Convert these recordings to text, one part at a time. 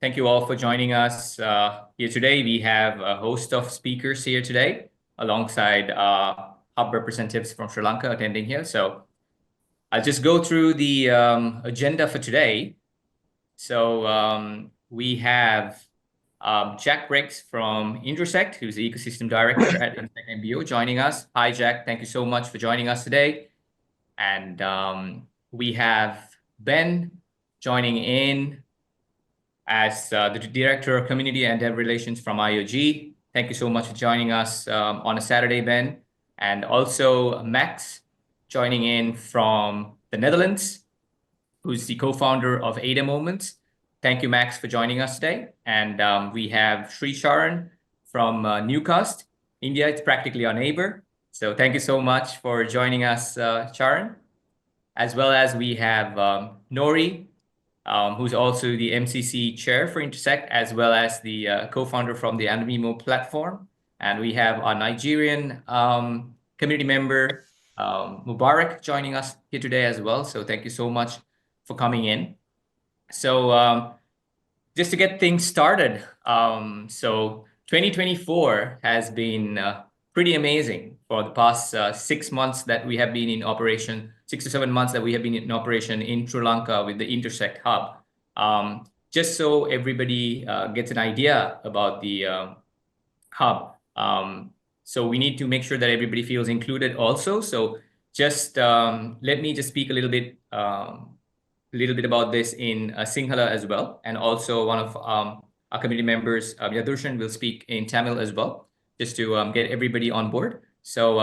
Thank you all for joining us here today. We have a host of speakers here today alongside hub representatives from Sri Lanka attending here. So I'll just go through the agenda for today. So we have Jack Briggs from Intersect, who's the Ecosystem Director at Intersect MBO, joining us. Hi, Jack. Thank you so much for joining us today. And we have Ben joining in as the Director of Community and Dev Relations from IOG. Thank you so much for joining us on a Saturday, Ben. And also Max joining in from the Netherlands, who's the co-founder of Ada Moments. Thank you, Max, for joining us today. And we have SriCharan from Newcast, India. It's practically our neighbor. So thank you so much for joining us, Charan. As well as we have Nori, who's also the MCC chair for Intersect, as well as the co-founder from the Andamio platform. And we have our Nigerian community member, Mubarak, joining us here today as well. So thank you so much for coming in. So just to get things started, so 2024 has been pretty amazing for the past 6 months that we have been in operation, 6 to 7 months that we have been in operation in Sri Lanka with the Intersect Hub. Just so everybody gets an idea about the hub. So we need to make sure that everybody feels included also. So just let me just speak a little bit about this in Sinhala as well. And also one of our community members, Yadurshan, will speak in Tamil as well, just to get everybody on board. So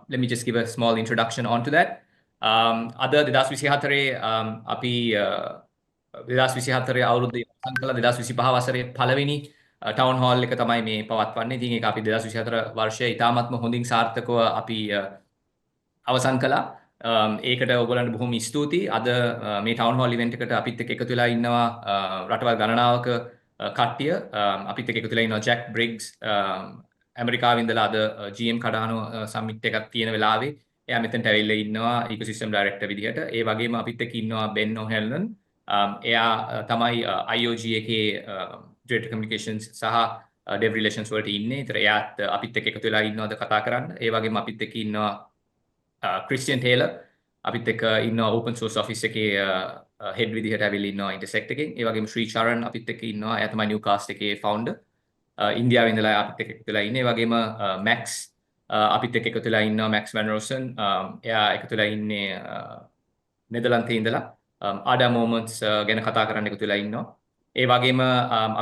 let me just give a small introduction onto that. Ada 2024 අපි 2024 අවුරුද්දේ අවසන් කළා 2025 වසරේ පළවෙනි town hall එක තමයි මේ පවත්වන්නේ. ඉතින් ඒක අපි 2024 වර්ෂයේ ඉතාමත්ම හොඳින් සාර්ථකව අපි අවසන් කළා. ඒකට ඔයගොල්ලන්ට බොහොම ස්තුතියි. අද මේ ටවුන් හෝල් ඉවෙන්ට් එකට අපිත් එක්ක එකතු වෙලා ඉන්නවා රටවල් ගණනාවක කට්ටිය. අපිත් එක්ක එකතු වෙලා ඉන්නවා ජැක් බ්‍රිග්ස් ඇමරිකාවේ ඉඳලා අද GM Cardano සම්මිට් එකක් තියෙන වෙලාවේ එයා මෙතනට ඇවිල්ලා ඉන්නවා ecosystem director විදිහට. ඒ වගේම අපිත් එක්ක ඉන්නවා Ben O'Hanlon. එයා තමයි IOG එකේ director communications සහ dev relations වලට ඉන්නේ. ඒතර එයාත් අපිත් එක්ක එකතු වෙලා ඉන්නවද කතා කරන්න. ඒ වගේම අපිත් එක්ක ඉන්නවා Christian Taylor. අපිත් එක්ක ඉන්නවා open source office එකේ head විදිහට ඇවිල්ලා ඉන්නවා Intersect එකෙන්. ඒ වගේම SriCharan අපිත් එක්ක ඉන්නවා. එයා තමයි Newcast එකේ founder. ඉන්දියාවේ ඉඳලා අපිත් එක්ක එකතු වෙලා ඉන්නේ. ඒ වගේම Max අපිත් එක්ක එකතු වෙලා ඉන්නවා Max van Rossem. එයා එකතු වෙලා ඉන්නේ නෙදර්ලන්තේ ඉඳලා Ada Moments ගැන කතා කරන්න එකතු වෙලා ඉන්නවා. ඒ වගේම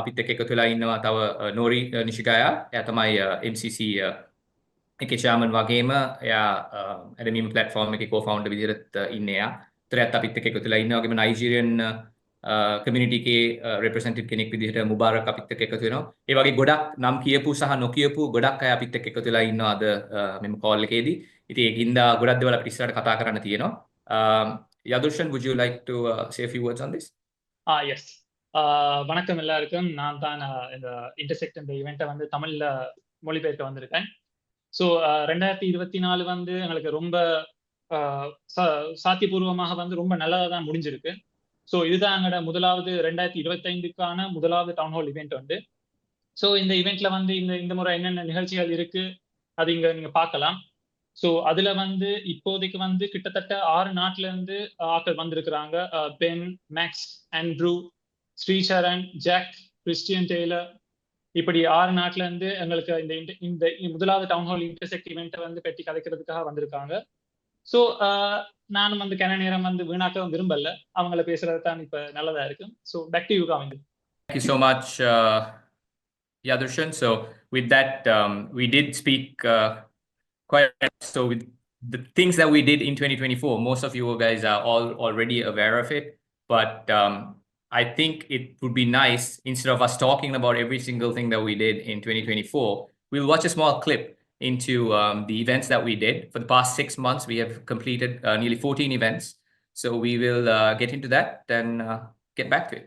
අපිත් එක්ක එකතු වෙලා ඉන්නවා තව Nori Nishigaya. එයා තමයි MCC එකේ chairman වගේම එයා Andamio platform එකේ co-founder විදිහට ඉන්නේ එයා. ඒතරත් අපිත් එක්ක එකතු වෙලා ඉන්නවා. වගේම Nigerian community එකේ representative කෙනෙක් විදිහට මුබාරක් අපිත් එක්ක එකතු වෙනවා. ඒ වගේ ගොඩක් නම් කියපු සහ නොකියපු ගොඩක් අය අපිත් එක්ක එකතු වෙලා ඉන්නවා අද මෙම call එකේදී. ඉතින් ඒකින්ද ගොඩක් දේවල් අපිට ඉස්සරහට කතා කරන්න තියෙනවා. Yadurshan, would you like to say a few words on this? Yes. வணக்கம் எல்லாருக்கும். நான் தான் இந்த இன்டர்செக்ட் இந்த ஈவெண்ட்டை வந்து தமிழ்ல மொழிபெயர்க்க வந்திருக்கேன். ஸோ 2024 வந்து எங்களுக்கு ரொம்ப சாத்தியபூர்வமாக வந்து ரொம்ப நல்லதாக தான் முடிஞ்சிருக்கு. ஸோ இதுதான் எங்களோட முதலாவது 2025க்கான முதலாவது டவுன் ஹால் இவெண்ட் வந்து. ஸோ இந்த இவெண்ட்ல வந்து இந்த முறை என்னென்ன நிகழ்ச்சிகள் இருக்கு அது இங்க நீங்க பார்க்கலாம். ஸோ அதுல வந்து இப்போதைக்கு வந்து கிட்டத்தட்ட 6 நாட்டுல இருந்து ஆட்கள் வந்திருக்கிறாங்க. Ben, Max, Andrew, Sricharan, Jack, Christian Taylor, இப்படி 6 நாட்டுல இருந்து எங்களுக்கு இந்த முதலாவது டவுன் ஹால் இன்டர்செக்ட் இவெண்ட்டை வந்து பெட்டி கலைக்கிறதுக்காக வந்திருக்காங்க. ஸோ நானும் வந்து கன நேரம் வந்து வீணாக்கவும் விரும்பல. அவங்கள பேசுறது தான் இப்ப நல்லதா இருக்கு. So back to you Kavinth. Thank you so much, Yadurshan. So with that, we did speak quite so with the things that we did in 2024. Most of you guys are all already aware of it, but I think it would be nice, instead of us talking about every single thing that we did in 2024, we'll watch a small clip into the events that we did. For the past 6 months, we have completed nearly 14 events. So we will get into that and get back to it.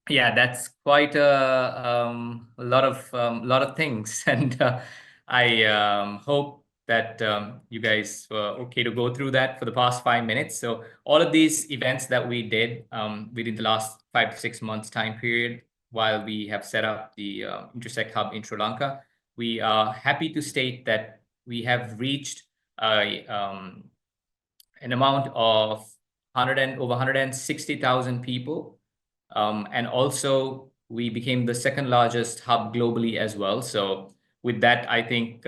Yeah, that's quite a lot of things, and I hope that you guys were okay to go through that for the past 5 minutes. So all of these events that we did within the last 5 to 6 months time period, while we have set up the Intersect Hub in Sri Lanka, we are happy to state that we have reached an amount of over 160,000 people. And also we became the second largest hub globally as well. So with that, I think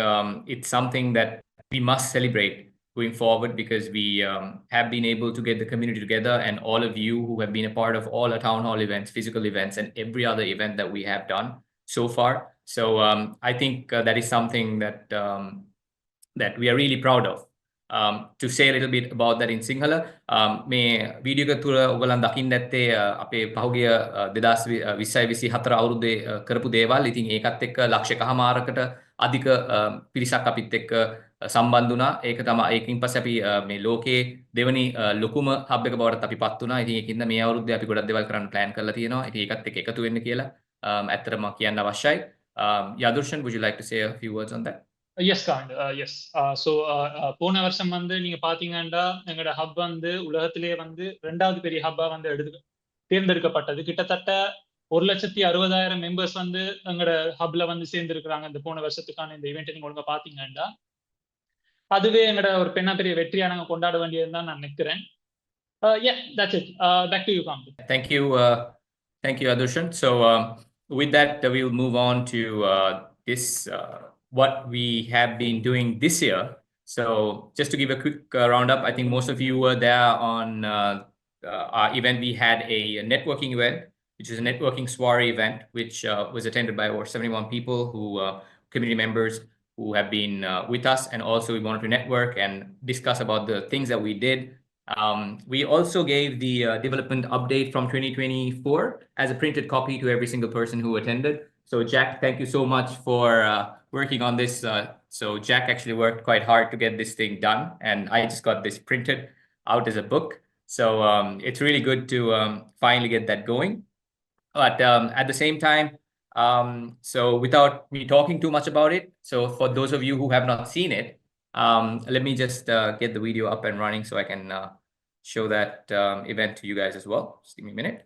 it's something that we must celebrate going forward, because we have been able to get the community together, and all of you who have been a part of all our town hall events, physical events, and every other event that we have done so far. So I think that is something that we are really proud of. To say a little bit about that in Sinhala, මේ video එක තුල ඔයගලන් දකින්න ඇත්තේ අපේ පහුගිය 2020-24 අවුරුද්දේ කරපු දේවල්. ඉතින් ඒකත් එක්ක ලක්ෂයකමාරකට අධික පිරිසක් අපිත් එක්ක සම්බන්ධ වුණා. ඒක තමයි ඒකින් පස්සේ අපි මේ ලෝකයේ දෙවනි ලොකුම හබ් එක බවට අපි පත් වුණා. ඉතින් ඒකින්ද මේ අවුරුද්දේ අපි ගොඩක් දේවල් කරන්න ප්ලෑන් කරලා තියෙනවා. ඉතින් ඒකත් එක්ක එකතු වෙන්න කියලා ඇත්තටම කියන්න අවශ්‍යයි. Yadurshan, would you like to say a few words on that? Yes can't yes so போன வருஷம் வந்து நீங்க பாத்தீங்கன்னா எங்களோட ஹப் வந்து உலகத்திலேயே வந்து 2வது பெரிய ஹப்பா வந்து தேர்ந்தெடுக்கப்பட்டது. கிட்டத்தட்ட 1,60,000 மெம்பர்ஸ் வந்து எங்களோட ஹப்ல வந்து சேர்ந்திருக்கிறாங்க இந்த போன வருஷத்துக்கான இந்த ஈவெண்ட் நீங்க ஒழுங்கா பாத்தீங்கன்னா. அதுவே எங்களோட ஒரு பெரிய வெற்றியா நாங்க கொண்டாட வேண்டியதுன்னு தான் நான் நினைக்கிறேன். Yeah, that's it. Back to you, Kamil. Thank you, Adurshan. So with that, we'll move on to this what we have been doing this year. So just to give a quick roundup, I think most of you were there on our event. We had a networking event, which is a networking soiree event, which was attended by over 71 people who community members who have been with us, and also we wanted to network and discuss about the things that we did. We also gave the development update from 2024 as a printed copy to every single person who attended. So Jack, thank you so much for working on this. So Jack actually worked quite hard to get this thing done, and I just got this printed out as a book. So it's really good to finally get that going. But at the same time, so without me talking too much about it, so for those of you who have not seen it, let me just get the video up and running so I can show that event to you guys as well. Just give me a minute.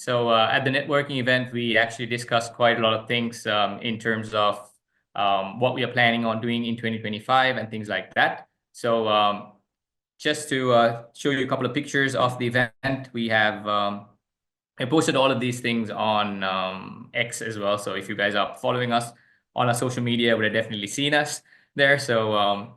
So at the networking event, we actually discussed quite a lot of things in terms of what we are planning on doing in 2025 and things like that. So just to show you a couple of pictures of the event, we have I posted all of these things on X as well. So if you guys are following us on our social media, you would have definitely seen us there. So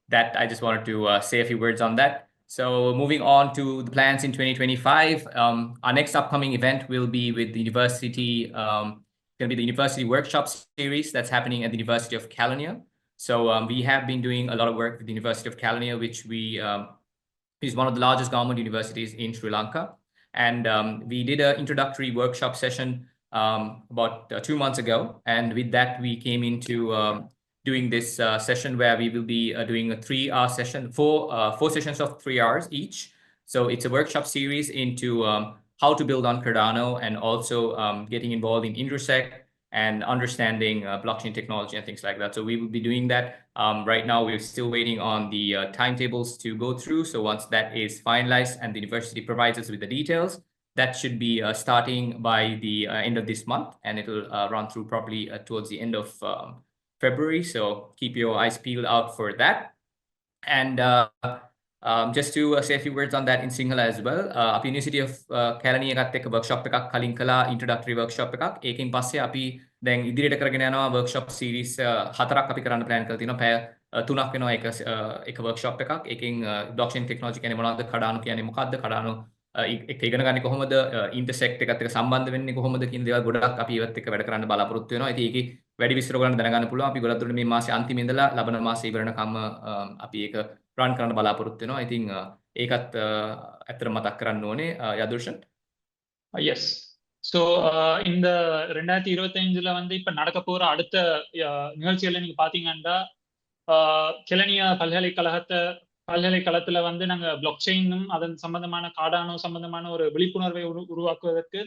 that I just wanted to say a few words on that. So moving on to the plans in 2025, our next upcoming event will be with the university, going to be the university workshop series that's happening at the University of California. So we have been doing a lot of work with the University of California, which is one of the largest government universities in Sri Lanka. And we did an introductory workshop session about 2 months ago. And with that, we came into doing this session where we will be doing a 3-hour session, four sessions of 3 hours each. So it's a workshop series into how to build on Cardano, and also getting involved in Intersect and understanding blockchain technology and things like that. So we will be doing that. Right now, we're still waiting on the timetables to go through. So once that is finalized and the university provides us with the details, that should be starting by the end of this month, and it will run through probably towards the end of February. So keep your eyes peeled out for that. And just to say a few words on that in Sinhala as well. අපි University of California එකත් එක්ක workshop එකක් කලින් කළා, introductory workshop එකක්. ඒකෙන් පස්සේ අපි දැන් ඉදිරියට කරගෙන යනවා workshop series 4ක් අපි කරන්න plan කරලා තියෙනවා. පැය 3ක් වෙනවා එක workshop එකක්. ඒකෙන් blockchain technology කියන්නේ මොනවද? Cardano කියන්නේ මොකක්ද? Cardano ඒක ඉගෙන ගන්නේ කොහොමද ඉන්ටර්සෙක්ට් එකත් එක්ක සම්බන්ධ වෙන්නේ කොහොමද කියන දේවල් ගොඩක් අපි ඒවත් එක්ක වැඩ කරන්න බලාපොරොත්තු වෙනවා. ඉතින් ඒකේ වැඩි විස්තර ඔයගලන්ට දැනගන්න පුළුවන්. අපි ගොඩක් දුරට මේ මාසේ අන්තිම ඉඳලා ලබන මාසේ ඉවරනකම්ම අපි ඒක රන් කරන්න බලාපොරොත්තු වෙනවා. ඉතින් ඒකත් ඇත්තට මතක් කරන්න ඕනේ යදුර්ෂන්. எஸ் ஸோ இந்த 2025ல வந்து இப்ப நடக்க போற அடுத்த நிகழ்ச்சிகளை நீங்க பாத்தீங்கன்னா கெலனியா பல்கலைக்கழகத்துல வந்து நாங்க பிளாக் செயினும் அதன் சம்பந்தமான கார்டானோ சம்பந்தமான ஒரு விழிப்புணர்வை உருவாக்குவதற்கு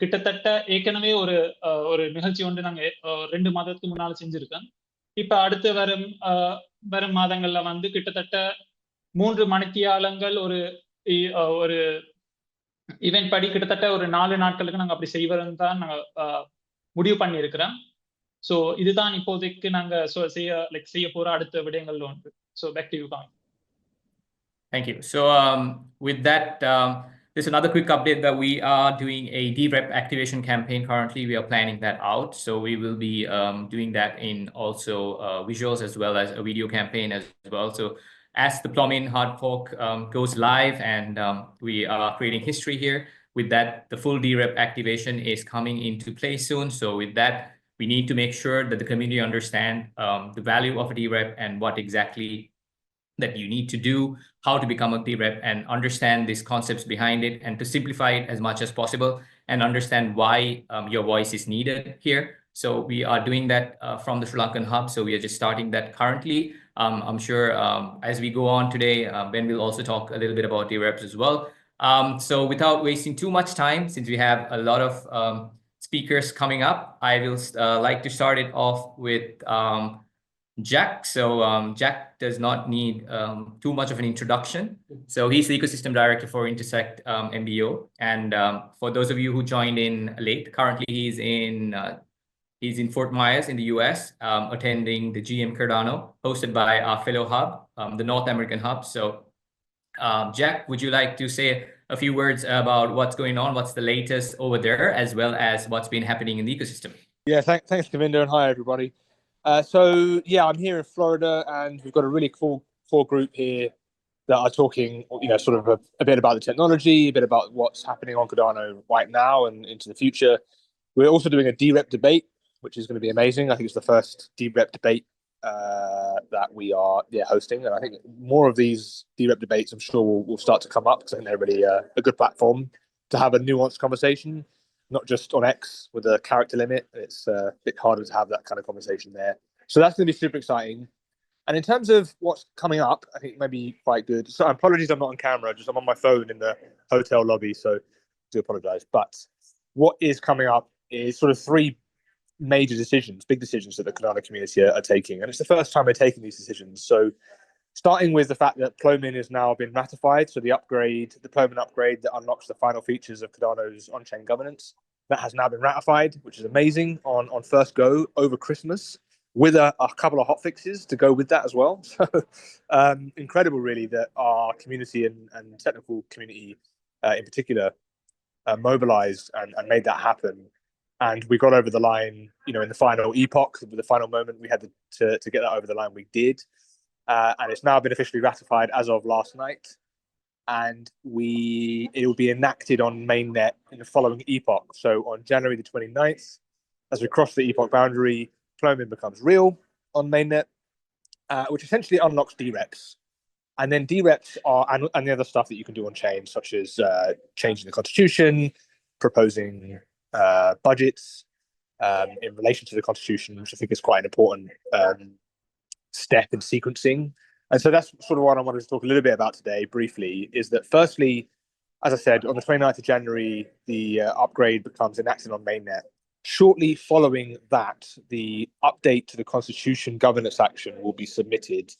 கிட்டத்தட்ட ஏற்கனவே ஒரு நிகழ்ச்சி வந்து நாங்க 2 மாதத்துக்கு முன்னால செஞ்சிருக்கோம். இப்ப அடுத்து வரும் மாதங்கள்ல வந்து கிட்டத்தட்ட 3 மணித்தியாலங்கள் ஒரு இவெண்ட் படி கிட்டத்தட்ட ஒரு 4 நாட்களுக்கு நாங்க அப்படி செய்வதுன்னு தான் நாங்க முடிவு பண்ணி இருக்கிறோம். ஸோ இதுதான் இப்போதைக்கு நாங்க செய்ய போற அடுத்த விடயங்கள்ல ஒன்று. ஸோ பேக் டு யூ காமி. Thank you. So with that, there's another quick update that we are doing a DREP activation campaign currently. We are planning that out. So we will be doing that in also visuals as well as a video campaign as well. So as the Plomin hard fork goes live and we are creating history here, with that, the full DREP activation is coming into play soon. So with that, we need to make sure that the community understand the value of a DREP and what exactly that you need to do, how to become a DREP and understand these concepts behind it, and to simplify it as much as possible and understand why your voice is needed here. So we are doing that from the Sri Lankan hub. So we are just starting that currently. I'm sure as we go on today, Ben will also talk a little bit about DREPs as well. So without wasting too much time, since we have a lot of speakers coming up, I will like to start it off with Jack. So Jack does not need too much of an introduction. So he's the ecosystem director for Intersect MBO. And for those of you who joined in late, currently he's in Fort Myers in the US, attending the GM Cardano, hosted by our fellow hub, the North American hub. So Jack, would you like to say a few words about what's going on, what's the latest over there, as well as what's been happening in the ecosystem? Yeah, thanks, Kavinder, and hi, everybody. So yeah, I'm here in Florida, and we've got a really cool core group here that are talking, sort of a bit about the technology, a bit about what's happening on Cardano right now and into the future. We're also doing a DREP debate, which is going to be amazing. I think it's the first DREP debate that we are hosting, and I think more of these DREP debates, I'm sure, will start to come up, because I think they're really a good platform to have a nuanced conversation. Not just on X with a character limit. It's a bit harder to have that kind of conversation there. So that's going to be super exciting. And in terms of what's coming up, I think maybe quite good. So apologies, I'm not on camera. I'm on my phone in the hotel lobby, so I do apologize. But what is coming up is sort of 3 major decisions, big decisions that the Cardano community are taking. And it's the first time we're taking these decisions. So starting with the fact that Plomin has now been ratified, so the Plomin upgrade that unlocks the final features of Cardano's on-chain governance, that has now been ratified, which is amazing, on first go over Christmas, with a couple of hotfixes to go with that as well. So incredible, really, that our community and technical community in particular mobilized and made that happen. And we got over the line, in the final epoch, the final moment we had to get that over the line, we did. And it's now been officially ratified as of last night. And it will be enacted on mainnet in the following epoch. So on January the 29th, as we cross the epoch boundary, Plomin becomes real on mainnet, which essentially unlocks DREPs. And then DREPs are and the other stuff that you can do on chain, such as changing the constitution, proposing budgets in relation to the constitution, which I think is quite an important step in sequencing. And so that's sort of what I wanted to talk a little bit about today briefly, is that firstly, as I said, on the 29th of January, the upgrade becomes enacted on mainnet. Shortly following that, the update to the constitution governance action will be submitted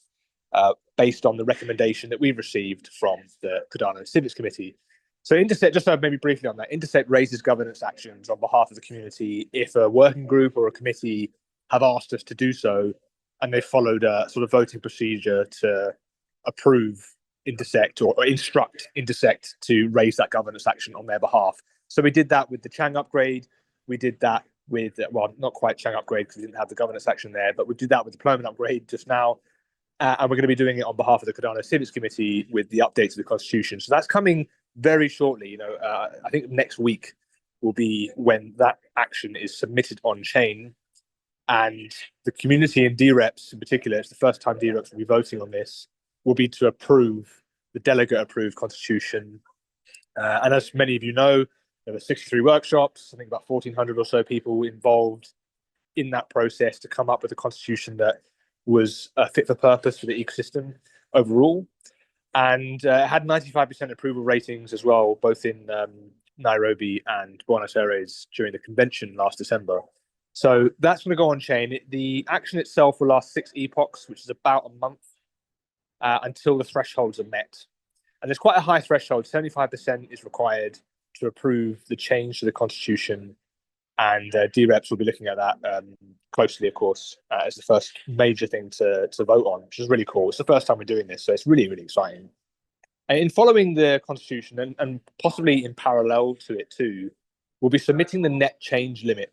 based on the recommendation that we've received from the Cardano Civics Committee. So Intersect, just maybe briefly on that, Intersect raises governance actions on behalf of the community if a working group or a committee have asked us to do so, and they followed a sort of voting procedure to approve Intersect or instruct Intersect to raise that governance action on their behalf. So we did that with the Chang upgrade. We did that with, well, not quite Chang upgrade because we didn't have the governance action there, but we did that with the Plomin upgrade just now. And we're going to be doing it on behalf of the Cardano Civics Committee with the update to the Constitution. So that's coming very shortly, I think next week will be when that action is submitted on chain, and the community and DREPs in particular, it's the first time DREPs will be voting on this, will be to approve the delegate approved constitution. And as many of you know, there were 63 workshops, I think about 1,400 or so people involved in that process to come up with a constitution that was fit for purpose for the ecosystem overall. And it had 95% approval ratings as well, both in Nairobi and Buenos Aires during the convention last December. So that's going to go on chain. The action itself will last 6 epochs, which is about a month, until the thresholds are met. And there's quite a high threshold. 75% is required to approve the change to the constitution. And DREPs will be looking at that closely, of course, as the first major thing to vote on, which is really cool. It's the first time we're doing this, so it's really, really exciting. And in following the constitution, and possibly in parallel to it too, we'll be submitting the net change limit.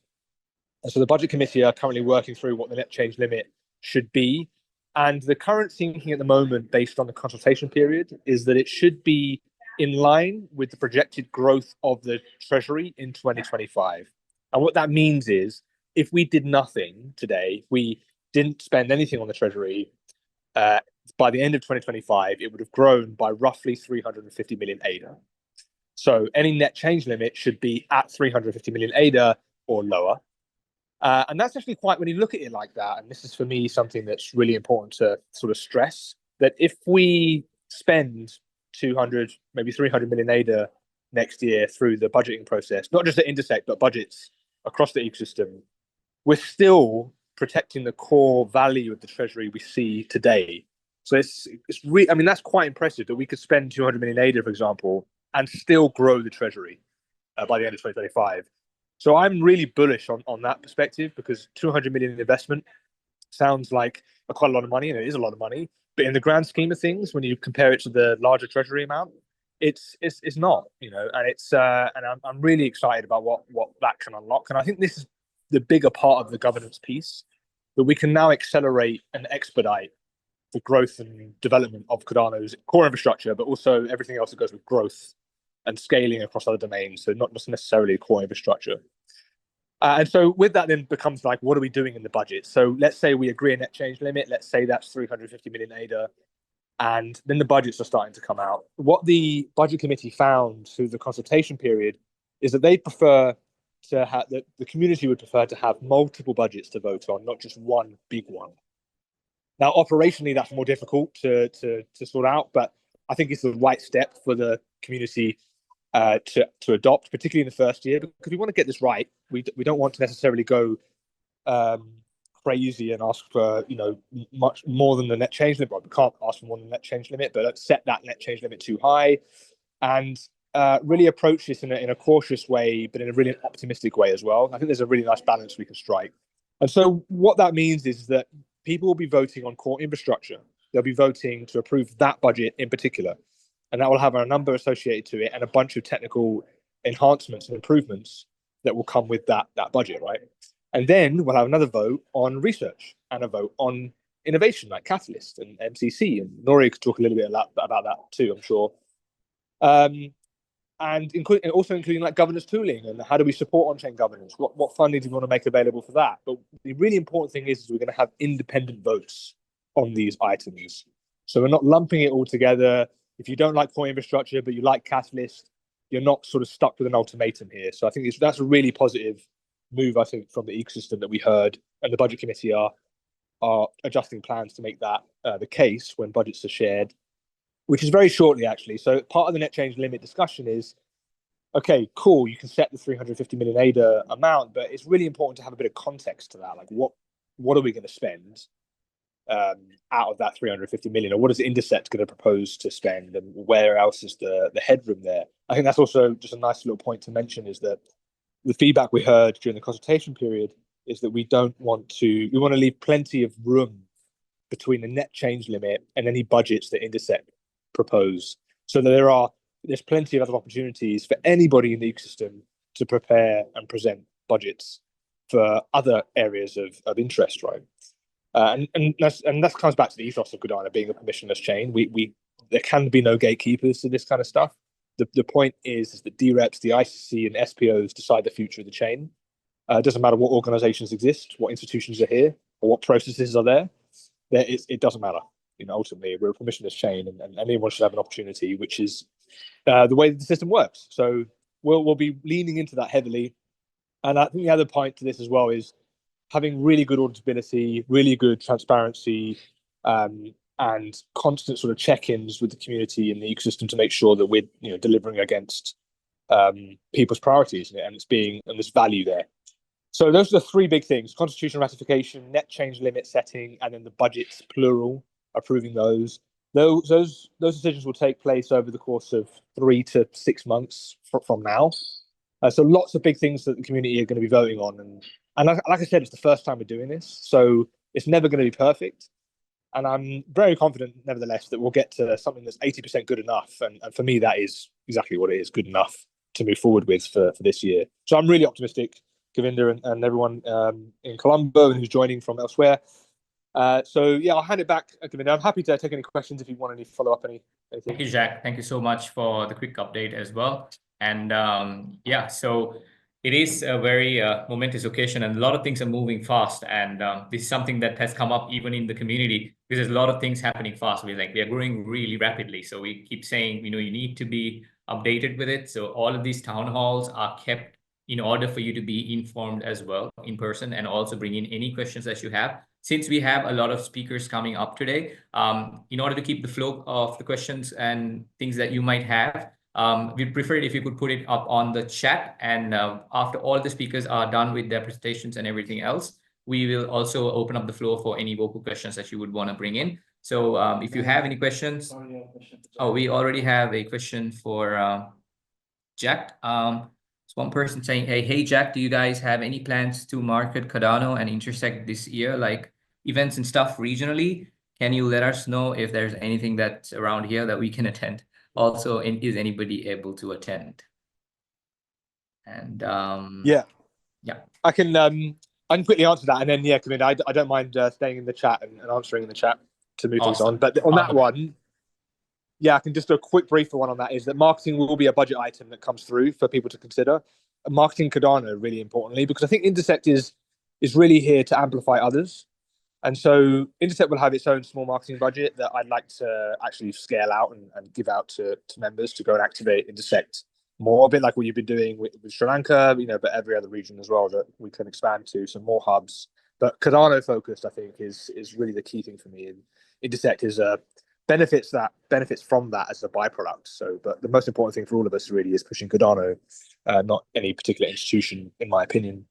And so the budget committee are currently working through what the net change limit should be. And the current thinking at the moment, based on the consultation period, is that it should be in line with the projected growth of the Treasury in 2025. And what that means is, if we did nothing today, we didn't spend anything on the Treasury, by the end of 2025, it would have grown by roughly 350 million ADA. So any net change limit should be at 350 million ADA or lower. And that's actually quite, when you look at it like that, and this is for me something that's really important to sort of stress, that if we spend 200, maybe 300 million ADA next year through the budgeting process, not just at Intersect, but budgets across the ecosystem, we're still protecting the core value of the Treasury we see today. So I mean, that's quite impressive that we could spend 200 million ADA, for example, and still grow the Treasury by the end of 2025. So I'm really bullish on that perspective, because 200 million investment sounds like quite a lot of money, and it is a lot of money. But in the grand scheme of things, when you compare it to the larger Treasury amount, it's not, and I'm really excited about what that can unlock. And I think this is the bigger part of the governance piece, that we can now accelerate and expedite the growth and development of Cardano's core infrastructure, but also everything else that goes with growth and scaling across other domains. So not just necessarily core infrastructure. And so with that then becomes like, what are we doing in the budget? So let's say we agree a net change limit. Let's say that's 350 million ADA. And then the budgets are starting to come out. What the budget committee found through the consultation period is that they prefer to have, that the community would prefer to have multiple budgets to vote on, not just one big one. Now, operationally, that's more difficult to sort out, but I think it's the right step for the community to adopt, particularly in the first year, because we want to get this right. We don't want to necessarily go crazy and ask for much more than the net change limit. We can't ask for more than the net change limit, but let's set that net change limit too high, and really approach this in a cautious way, but in a really optimistic way as well. I think there's a really nice balance we can strike. And so what that means is that people will be voting on core infrastructure. They'll be voting to approve that budget in particular, and that will have a number associated to it and a bunch of technical enhancements and improvements that will come with that budget, right? And then we'll have another vote on research and a vote on innovation, like Catalyst and MCC. And Nori could talk a little bit about that too, I'm sure. And also including like governance tooling and how do we support on-chain governance? What funding do we want to make available for that? But the really important thing is we're going to have independent votes on these items. So we're not lumping it all together. If you don't like core infrastructure, but you like Catalyst, you're not sort of stuck with an ultimatum here. So I think that's a really positive move, I think, from the ecosystem that we heard, and the budget committee are adjusting plans to make that the case when budgets are shared, which is very shortly, actually. So part of the net change limit discussion is, okay, cool, you can set the 350 million ADA amount, but it's really important to have a bit of context to that. Like, what are we going to spend out of that 350 million, or what is Intersect going to propose to spend, and where else is the headroom there? I think that's also just a nice little point to mention, is that the feedback we heard during the consultation period is that we want to leave plenty of room between the net change limit and any budgets that Intersect propose, so that there's plenty of other opportunities for anybody in the ecosystem to prepare and present budgets for other areas of interest, right? And that comes back to the ethos of Cardano being a permissionless chain. There can be no gatekeepers to this kind of stuff. the point is that DREPs, the ICC, and SPOs decide the future of the chain. It doesn't matter what organizations exist, what institutions are here, or what processes are there. It doesn't matter. Ultimately, we're a permissionless chain, and anyone should have an opportunity, which is the way that the system works. So we'll be leaning into that heavily. And I think the other point to this as well is having really good auditability, really good transparency, and constant sort of check-ins with the community and the ecosystem to make sure that we're delivering against people's priorities, and there's value there. So those are the three big things: constitution ratification, net change limit setting, and then the budgets, plural, approving those. Those decisions will take place over the course of 3 to 6 months from now. So lots of big things that the community are going to be voting on, and like I said, it's the first time we're doing this, so it's never going to be perfect. And I'm very confident, nevertheless, that we'll get to something that's 80% good enough. And for me, that is exactly what it is, good enough to move forward with for this year. So I'm really optimistic, Govinda and everyone in Colombo and who's joining from elsewhere. So yeah, I'll hand it back, Govinda. I'm happy to take any questions if you want any follow-up, anything. Thank you, Jack. Thank you so much for the quick update as well. And yeah, so it is a very momentous occasion, and a lot of things are moving fast. And this is something that has come up even in the community, because there's a lot of things happening fast. We are growing really rapidly. So we keep saying, you need to be updated with it. So all of these town halls are kept in order for you to be informed as well in person, and also bring in any questions that you have. Since we have a lot of speakers coming up today, in order to keep the flow of the questions and things that you might have, we'd prefer it if you could put it up on the chat. And after all the speakers are done with their presentations and everything else, we will also open up the floor for any vocal questions that you would want to bring in. So if you have any questions, we already have a question for Jack. So one person saying, hey, Jack, do you guys have any plans to market Cardano and Intersect this year, like events and stuff regionally? Can you let us know if there's anything that's around here that we can attend? Also, is anybody able to attend? And yeah, I can quickly answer that, and then Govinda, I don't mind staying in the chat and answering in the chat to move things on. But on that one, I can just do a quick briefer one on that. Is that marketing will be a budget item that comes through for people to consider. Marketing Cardano, really importantly, because I think Intersect is really here to amplify others. And so Intersect will have its own small marketing budget that I'd like to actually scale out and give out to members to go and activate Intersect more, a bit like what you've been doing with Sri Lanka, but every other region as well that we can expand to, some more hubs. But Cardano focused, I think, is really the key thing for me. And Intersect is benefits from that as a byproduct. So, but the most important thing for all of us really is pushing Cardano, not any particular institution, in my opinion.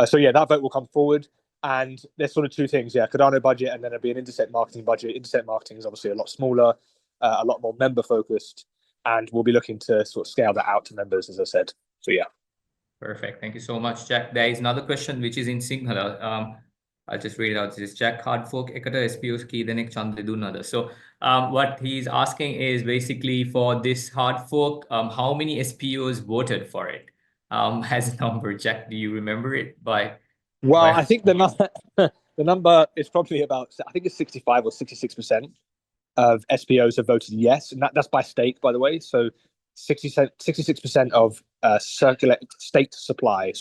So yeah, that vote will come forward. And there's sort of two things, Cardano budget, and then there'll be an Intersect marketing budget. Intersect marketing is obviously a lot smaller, a lot more member focused, and we'll be looking to sort of scale that out to members, as I said. So yeah. Perfect. Thank you so much, Jack. There is another question which is in Sinhala. I'll just read it out. This is Jack Hardfork Ekata SPOs ki denek chande dunada. So what he's asking is basically for this hard fork, how many SPOs voted for it? Has a number, Jack? Do you remember it by? Well, I think the number is probably about, I think it's 65 or 66% of SPOs have voted yes, and that's by stake, by the way. So 66% of staked supply,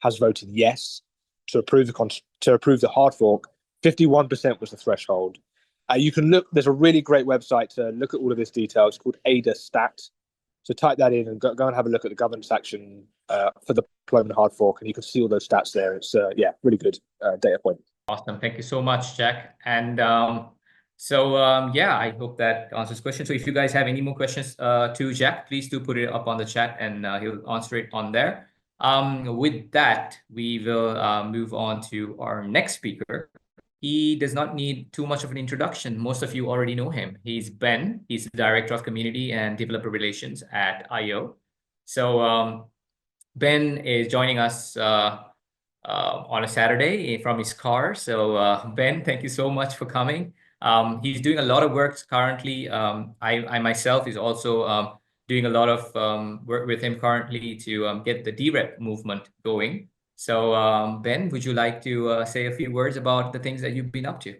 has voted yes to approve the hard fork. 51% was the threshold. You can look. There's a really great website to look at all of this detail. It's called Ada Stat. So type that in and go and have a look at the governance section for the deployment hard fork, and you can see all those stats there. It's really good data point. Awesome. Thank you so much, Jack. And I hope that answers the question. So if you guys have any more questions to Jack, please do put it up on the chat, and he'll answer it on there. With that, we will move on to our next speaker. He does not need too much of an introduction. Most of you already know him. He's Ben. He's the Director of Community and Developer Relations at IO. So Ben is joining us on a Saturday from his car. So Ben, thank you so much for coming. He's doing a lot of work currently. I myself is also doing a lot of work with him currently to get the DREP movement going. So Ben, would you like to say a few words about the things that you've been up to?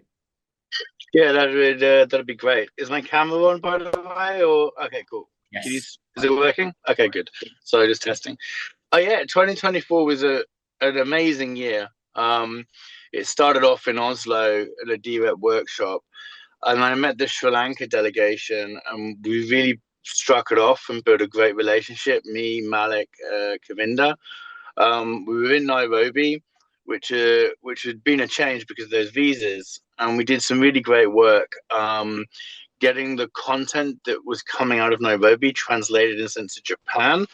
Yeah, that'd be great. Is my camera on, by the way? Or okay, cool. Yes. Is it working? Okay, good. So just testing. Oh yeah, 2024 was an amazing year. It started off in Oslo at a DREP workshop, and I met the Sri Lanka delegation, and we really struck it off and built a great relationship. Me, Malik, Kavinda. We were in Nairobi, which had been a change because of those visas, and we did some really great work. Getting the content that was coming out of Nairobi translated into Japan.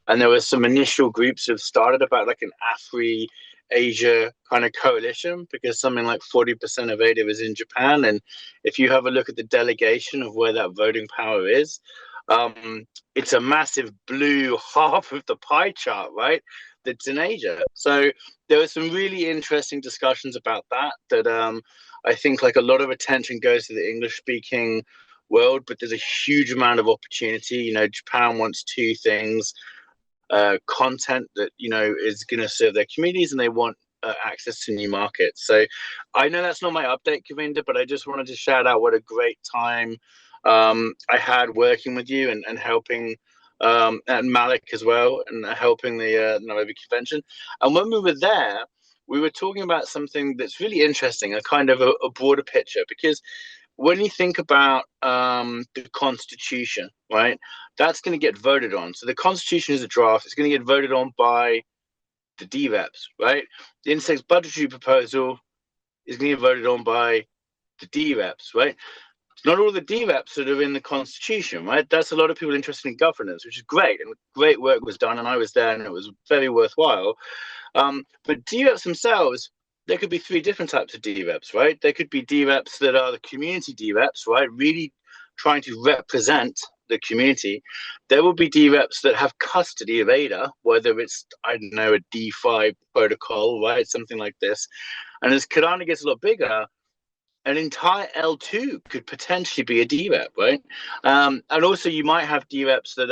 And there were some initial groups that started about like an Afri-Asia kind of coalition, because something like 40% of ADA is in Japan. And if you have a look at the delegation of where that voting power is, it's a massive blue half of the pie chart, right? That's in Asia. So there were some really interesting discussions about that I think like a lot of attention goes to the English speaking world, but there's a huge amount of opportunity. You know, Japan wants two things: content that, you know, is going to serve their communities, and they want access to new markets. So I know that's not my update, Kavinda, but I just wanted to shout out what a great time I had working with you and helping and Malik as well, and helping the Nairobi convention. And when we were there, we were talking about something that's really interesting, a kind of a broader picture, because when you think about the Constitution, right, that's going to get voted on. So the Constitution is a draft. It's going to get voted on by the DREPs, right? The Intersect budgetary proposal is going to get voted on by the DREPs, right? It's not all the DREPs that are in the Constitution, right? That's a lot of people interested in governance, which is great. And great work was done, and I was there, and it was very worthwhile. But DREPs themselves, there could be three different types of DREPs, right? There could be DREPs that are the community DREPs, right? Really trying to represent the community. There will be DREPs that have custody of ADA, whether it's, I don't know, a D5 protocol, right? Something like this. And as Cardano gets a lot bigger, an entire L2 could potentially be a DREP, right? And also you might have DREPs that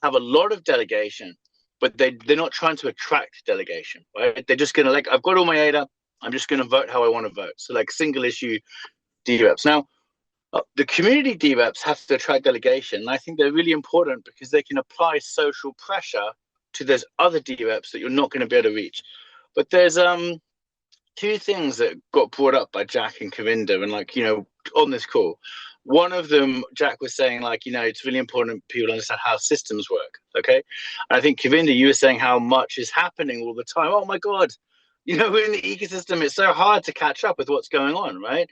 have a lot of delegation, but they're not trying to attract delegation, right? They're just going to, like, I've got all my ADA, I'm just going to vote how I want to vote. So like single issue DREPs. Now, the community DREPs have to attract delegation. And I think they're really important because they can apply social pressure to those other DREPs that you're not going to be able to reach. But there's two things that got brought up by Jack and Kavinda, and like, you know, on this call. One of them, Jack was saying, like, you know, it's really important people understand how systems work, okay? And I think, Kavinda, you were saying how much is happening all the time. Oh, my God. You know, we're in the ecosystem. It's so hard to catch up with what's going on, right?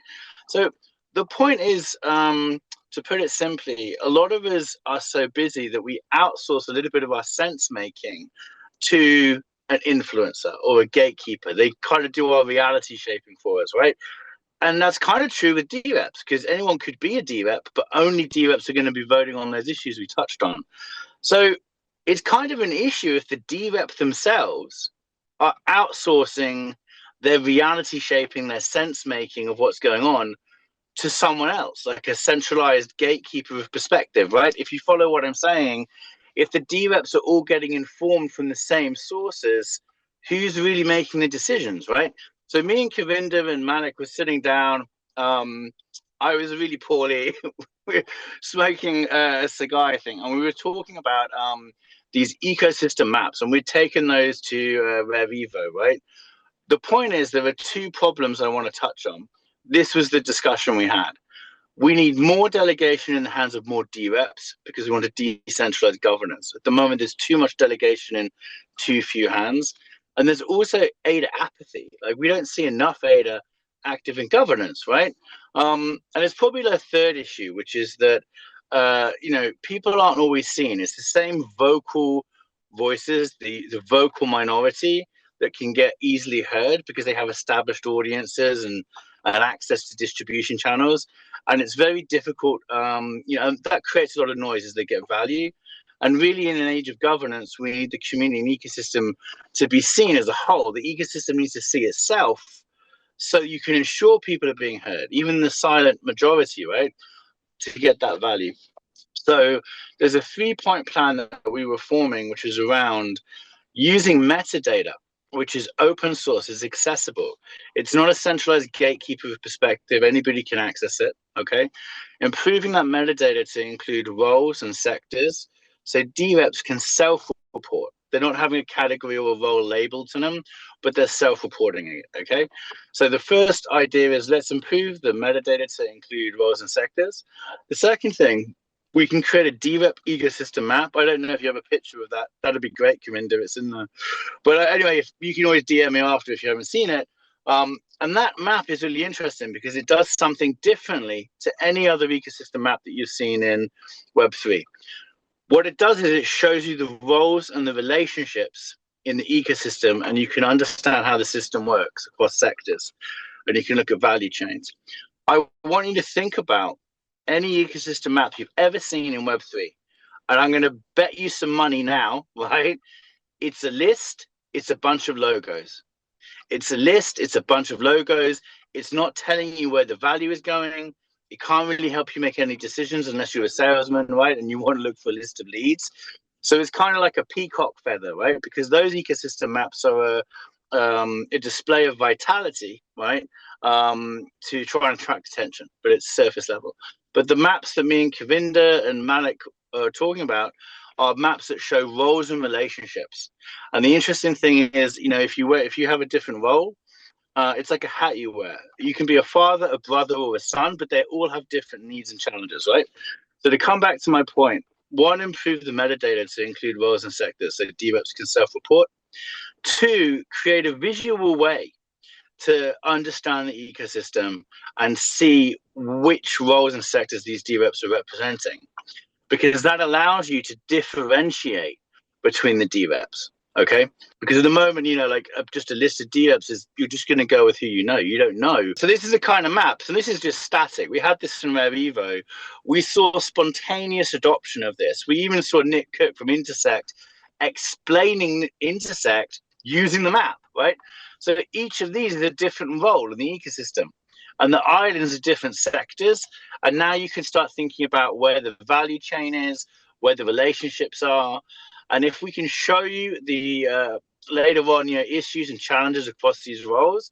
So the point is, to put it simply, a lot of us are so busy that we outsource a little bit of our sense-making to an influencer or a gatekeeper. They kind of do our reality shaping for us, right? And that's kind of true with DREPs, because anyone could be a DREP, but only DREPs are going to be voting on those issues we touched on. So it's kind of an issue if the DREP themselves are outsourcing their reality shaping, their sense making of what's going on to someone else, like a centralized gatekeeper of perspective, right? If you follow what I'm saying, if the DREPs are all getting informed from the same sources, who's really making the decisions, right? So me and Kavinda and Malik were sitting down. I was really poorly. We were smoking a cigar, I think, and we were talking about these ecosystem maps, and we'd taken those to Revivo, right? The point is, there are two problems I want to touch on. This was the discussion we had. We need more delegation in the hands of more DREPs because we want to decentralize governance. At the moment, there's too much delegation in too few hands. And there's also ADA apathy. Like, we don't see enough ADA active in governance, right? And it's probably the third issue, which is that, you know, people aren't always seen. It's the same vocal voices, the vocal minority that can get easily heard because they have established audiences and access to distribution channels. And it's very difficult, you know, that creates a lot of noise as they get value. And really, in an age of governance, we need the community and ecosystem to be seen as a whole. The ecosystem needs to see itself so you can ensure people are being heard, even the silent majority, right, to get that value. So there's a 3-point plan that we were forming, which is around using metadata, which is open source, is accessible. It's not a centralized gatekeeper perspective. Anybody can access it, okay? Improving that metadata to include roles and sectors, so DREPs can self-report. They're not having a category or a role labeled to them, but they're self-reporting it, okay? So the first idea is let's improve the metadata to include roles and sectors. The second thing, we can create a DREP ecosystem map. I don't know if you have a picture of that. That'd be great, Kaminda. It's in the. But anyway, if you can always DM me after if you haven't seen it. And that map is really interesting because it does something differently to any other ecosystem map that you've seen in Web3. What it does is it shows you the roles and the relationships in the ecosystem, and you can understand how the system works across sectors, and you can look at value chains. I want you to think about any ecosystem map you've ever seen in Web3. And I'm going to bet you some money now, right? It's a list. It's a bunch of logos. It's a list. It's a bunch of logos. It's not telling you where the value is going. It can't really help you make any decisions unless you're a salesman, right? And you want to look for a list of leads. So it's kind of like a peacock feather, right? Because those ecosystem maps are a display of vitality, right? To try and attract attention, but it's surface level. But the maps that me and Kavinda and Malik are talking about are maps that show roles and relationships. And the interesting thing is, you know, if you have a different role, it's like a hat you wear. You can be a father, a brother, or a son, but they all have different needs and challenges, right? So to come back to my point, one, improve the metadata to include roles and sectors so DREPs can self-report. Two, create a visual way to understand the ecosystem and see which roles and sectors these DREPs are representing, because that allows you to differentiate between the DREPs, okay? Because at the moment, you know, like just a list of DREPs is, you're just going to go with who you know. You don't know. So this is a kind of map. So this is just static. We had this in Rare Evo. We saw spontaneous adoption of this. We even saw Nick Cook from Intersect explaining Intersect using the map, right? So each of these is a different role in the ecosystem, and the islands are different sectors. And now you can start thinking about where the value chain is, where the relationships are. And if we can show you the later on, you know, issues and challenges across these roles,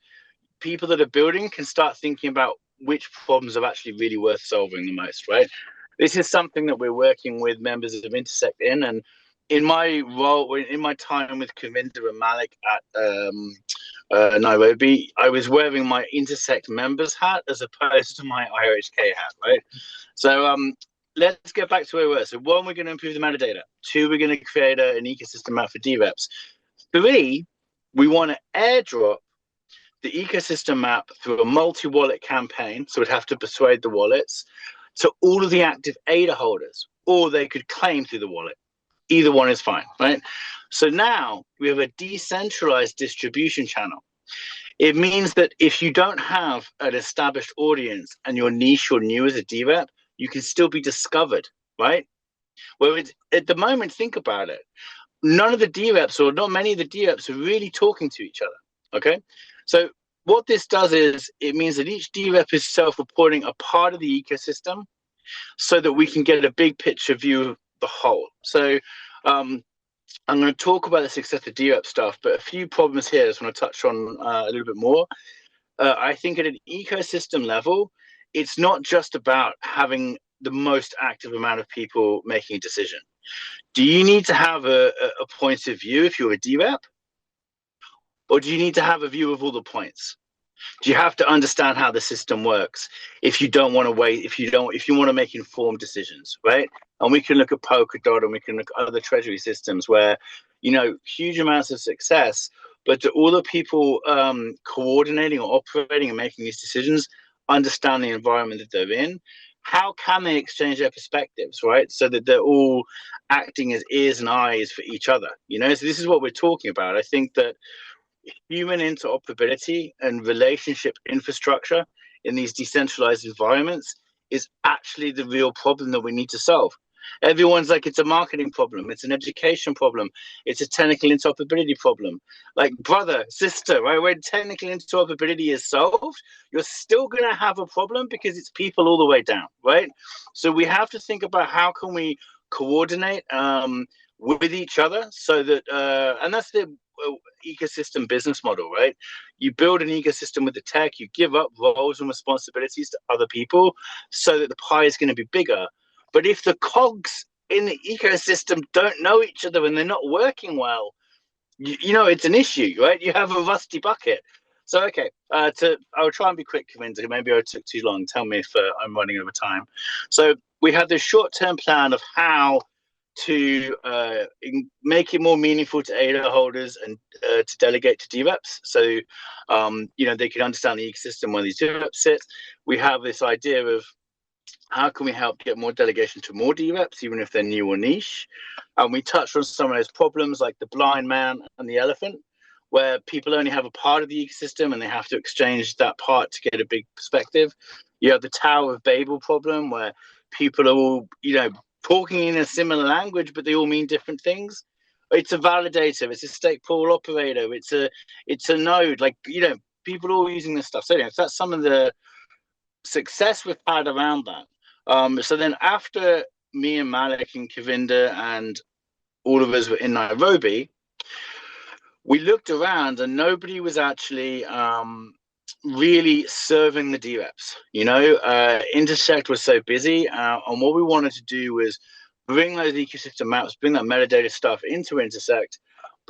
people that are building can start thinking about which problems are actually really worth solving the most, right? This is something that we're working with members of Intersect in, and in my role, in my time with Kavinda and Malik at Nairobi, I was wearing my Intersect members hat as opposed to my IRHK hat, right? So let's get back to where we were. So one, we're going to improve the metadata. Two, we're going to create an ecosystem map for DREPs. Three, we want to airdrop the ecosystem map through a multi-wallet campaign. So we'd have to persuade the wallets to all of the active ADA holders, or they could claim through the wallet. Either one is fine, right? So now we have a decentralized distribution channel. It means that if you don't have an established audience and you're niche or new as a DREP, you can still be discovered, right? Whereas at the moment, think about it. None of the DREPs, or not many of the DREPs, are really talking to each other, okay? So what this does is it means that each DREP is self-reporting a part of the ecosystem so that we can get a big picture view of the whole. So I'm going to talk about the success of DREP stuff, but a few problems here I just want to touch on a little bit more. I think at an ecosystem level, it's not just about having the most active amount of people making a decision. Do you need to have a point of view if you're a DREP? Or do you need to have a view of all the points? Do you have to understand how the system works if you don't want to wait, if you want to make informed decisions, right? And we can look at Polkadot and we can look at other treasury systems where, you know, huge amounts of success, but do all the people coordinating or operating and making these decisions understand the environment that they're in? How can they exchange their perspectives, right? So that they're all acting as ears and eyes for each other, you know? So this is what we're talking about. I think that human interoperability and relationship infrastructure in these decentralized environments is actually the real problem that we need to solve. Everyone's like, it's a marketing problem, it's an education problem, it's a technical interoperability problem. Like, brother, sister, right? When technical interoperability is solved, you're still going to have a problem because it's people all the way down, right? So we have to think about how can we coordinate with each other so that, and that's the ecosystem business model, right? You build an ecosystem with the tech, you give up roles and responsibilities to other people so that the pie is going to be bigger. But if the cogs in the ecosystem don't know each other and they're not working well, you know, it's an issue, right? You have a rusty bucket. So, okay, I'll try and be quick, Kavinda. Maybe I took too long. Tell me if I'm running over time. So we have this short-term plan of how to make it more meaningful to ADA holders and to delegate to DREPs. So, you know, they can understand the ecosystem where these DREPs sit. We have this idea of how can we help get more delegation to more DREPs, even if they're new or niche. And we touched on some of those problems like the blind man and the elephant, where people only have a part of the ecosystem and they have to exchange that part to get a big perspective. You have the Tower of Babel problem, where people are all, you know, talking in a similar language, but they all mean different things. It's a validator, it's a stake pool operator, it's a node, like, you know, people are all using this stuff. So anyway, that's some of the success we've had around that. So then after me and Malik and Kavinda and all of us were in Nairobi, we looked around and nobody was actually really serving the DREPs. You know, Intersect was so busy, and what we wanted to do was bring those ecosystem maps, bring that metadata stuff into Intersect.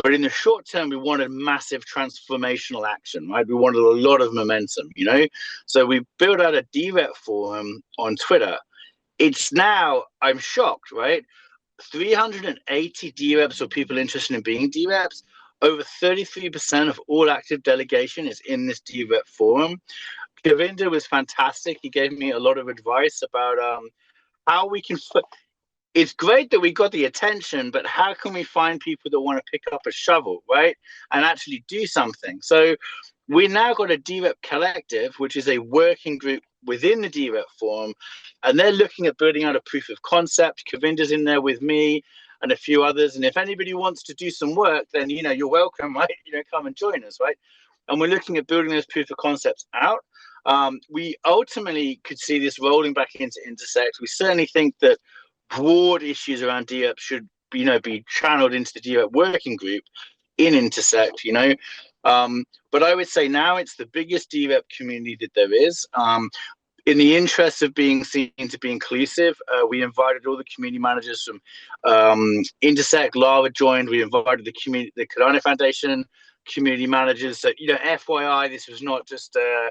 But in the short term, we wanted massive transformational action, right? We wanted a lot of momentum, you know? So we built out a DREP forum on Twitter. It's now, I'm shocked, right? 380 DREPs or people interested in being DREPs. Over 33% of all active delegation is in this DREP forum. Kavinda was fantastic. He gave me a lot of advice about how we can... It's great that we got the attention, but how can we find people that want to pick up a shovel, right? And actually do something. So we now got a DREP collective, which is a working group within the DREP forum, and they're looking at building out a proof of concept. Kavinda's in there with me and a few others. And if anybody wants to do some work, then, you know, you're welcome, right? You know, come and join us, right? And we're looking at building those proof of concepts out. We ultimately could see this rolling back into Intersect. We certainly think that broad issues around DREP should, you know, be channeled into the DREP working group in Intersect, you know. But I would say now it's the biggest DREP community that there is. In the interest of being seen to be inclusive, we invited all the community managers from Intersect. Lara joined. We invited the Cardano Foundation community managers. So, you know, FYI, this was not just a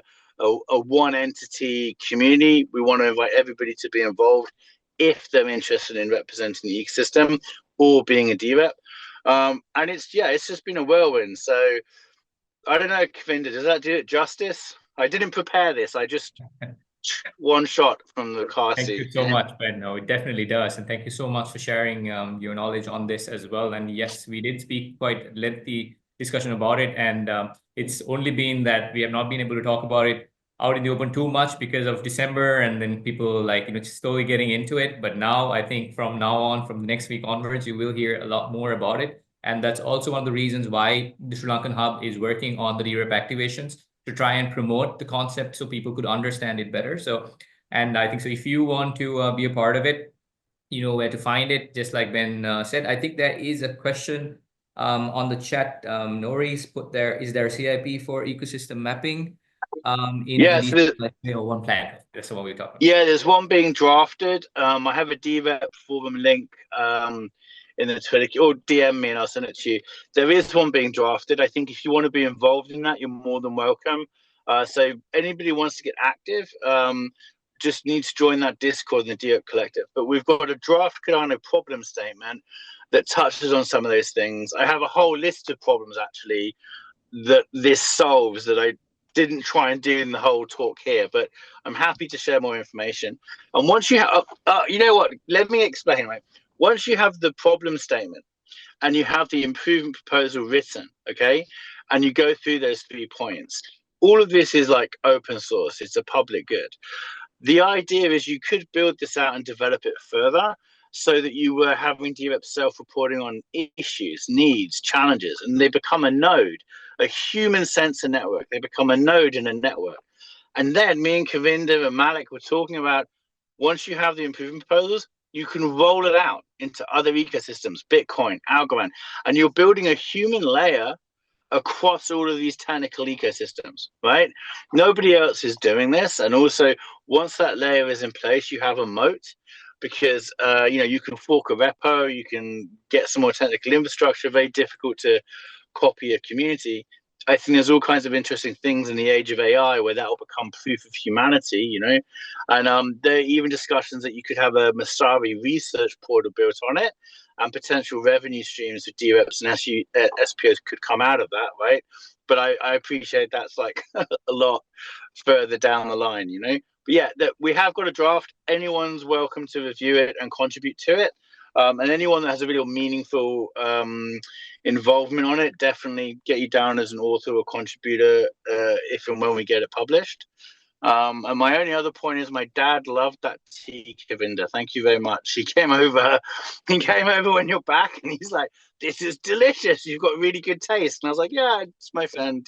one entity community. We want to invite everybody to be involved if they're interested in representing the ecosystem or being a DREP. And it's just been a whirlwind. So I don't know, Kavinda, does that do it justice? I didn't prepare this. I just one shot from the car seat. Thank you so much, Ben. No, it definitely does. And thank you so much for sharing your knowledge on this as well. And yes, we did speak quite lengthy discussion about it. And it's only been that we have not been able to talk about it out in the open too much because of December, and then people like, you know, slowly getting into it. But now I think from now on, from the next week onwards, you will hear a lot more about it. And that's also one of the reasons why the Sri Lankan Hub is working on the DREP activations, to try and promote the concept so people could understand it better. So, and I think so if you want to be a part of it, you know where to find it, just like Ben said. I think there is a question on the chat. Nori's put there, is there a CIP for ecosystem mapping? Yes, one plan. That's the one we're talking about. Yeah, there's one being drafted. I have a DREP forum link in the Twitter, or DM me and I'll send it to you. There is one being drafted. I think if you want to be involved in that, you're more than welcome. So anybody who wants to get active, just needs to join that Discord in the DREP collective. But we've got a draft Cardano problem statement that touches on some of those things. I have a whole list of problems actually that this solves that I didn't try and do in the whole talk here, but I'm happy to share more information. And once you have, you know what, let me explain, right? Once you have the problem statement and you have the improvement proposal written, okay, and you go through those 3 points, all of this is like open source. It's a public good. The idea is you could build this out and develop it further so that you were having DREP self-reporting on issues, needs, challenges, and they become a node, a human sensor network. They become a node in a network. And then me and Kavinda and Malik were talking about, once you have the improvement proposals, you can roll it out into other ecosystems, Bitcoin, Algorand, and you're building a human layer across all of these technical ecosystems, right? Nobody else is doing this. And also, once that layer is in place, you have a moat, because you can fork a repo, you can get some more technical infrastructure, very difficult to copy a community. I think there's all kinds of interesting things in the age of AI where that will become proof of humanity, and there are even discussions that you could have a Masari research portal built on it, and potential revenue streams for DREPs and SPOs could come out of that, right? But I appreciate that's like a lot further down the line, But yeah, we have got a draft. Anyone's welcome to review it and contribute to it. And anyone that has a real meaningful involvement on it, definitely get you down as an author or contributor if and when we get it published. And my only other point is my dad loved that tea, Kavinda. Thank you very much. He came over when you're back, and he's like, "This is delicious. You've got really good taste." And I was like, "Yeah, it's my friend,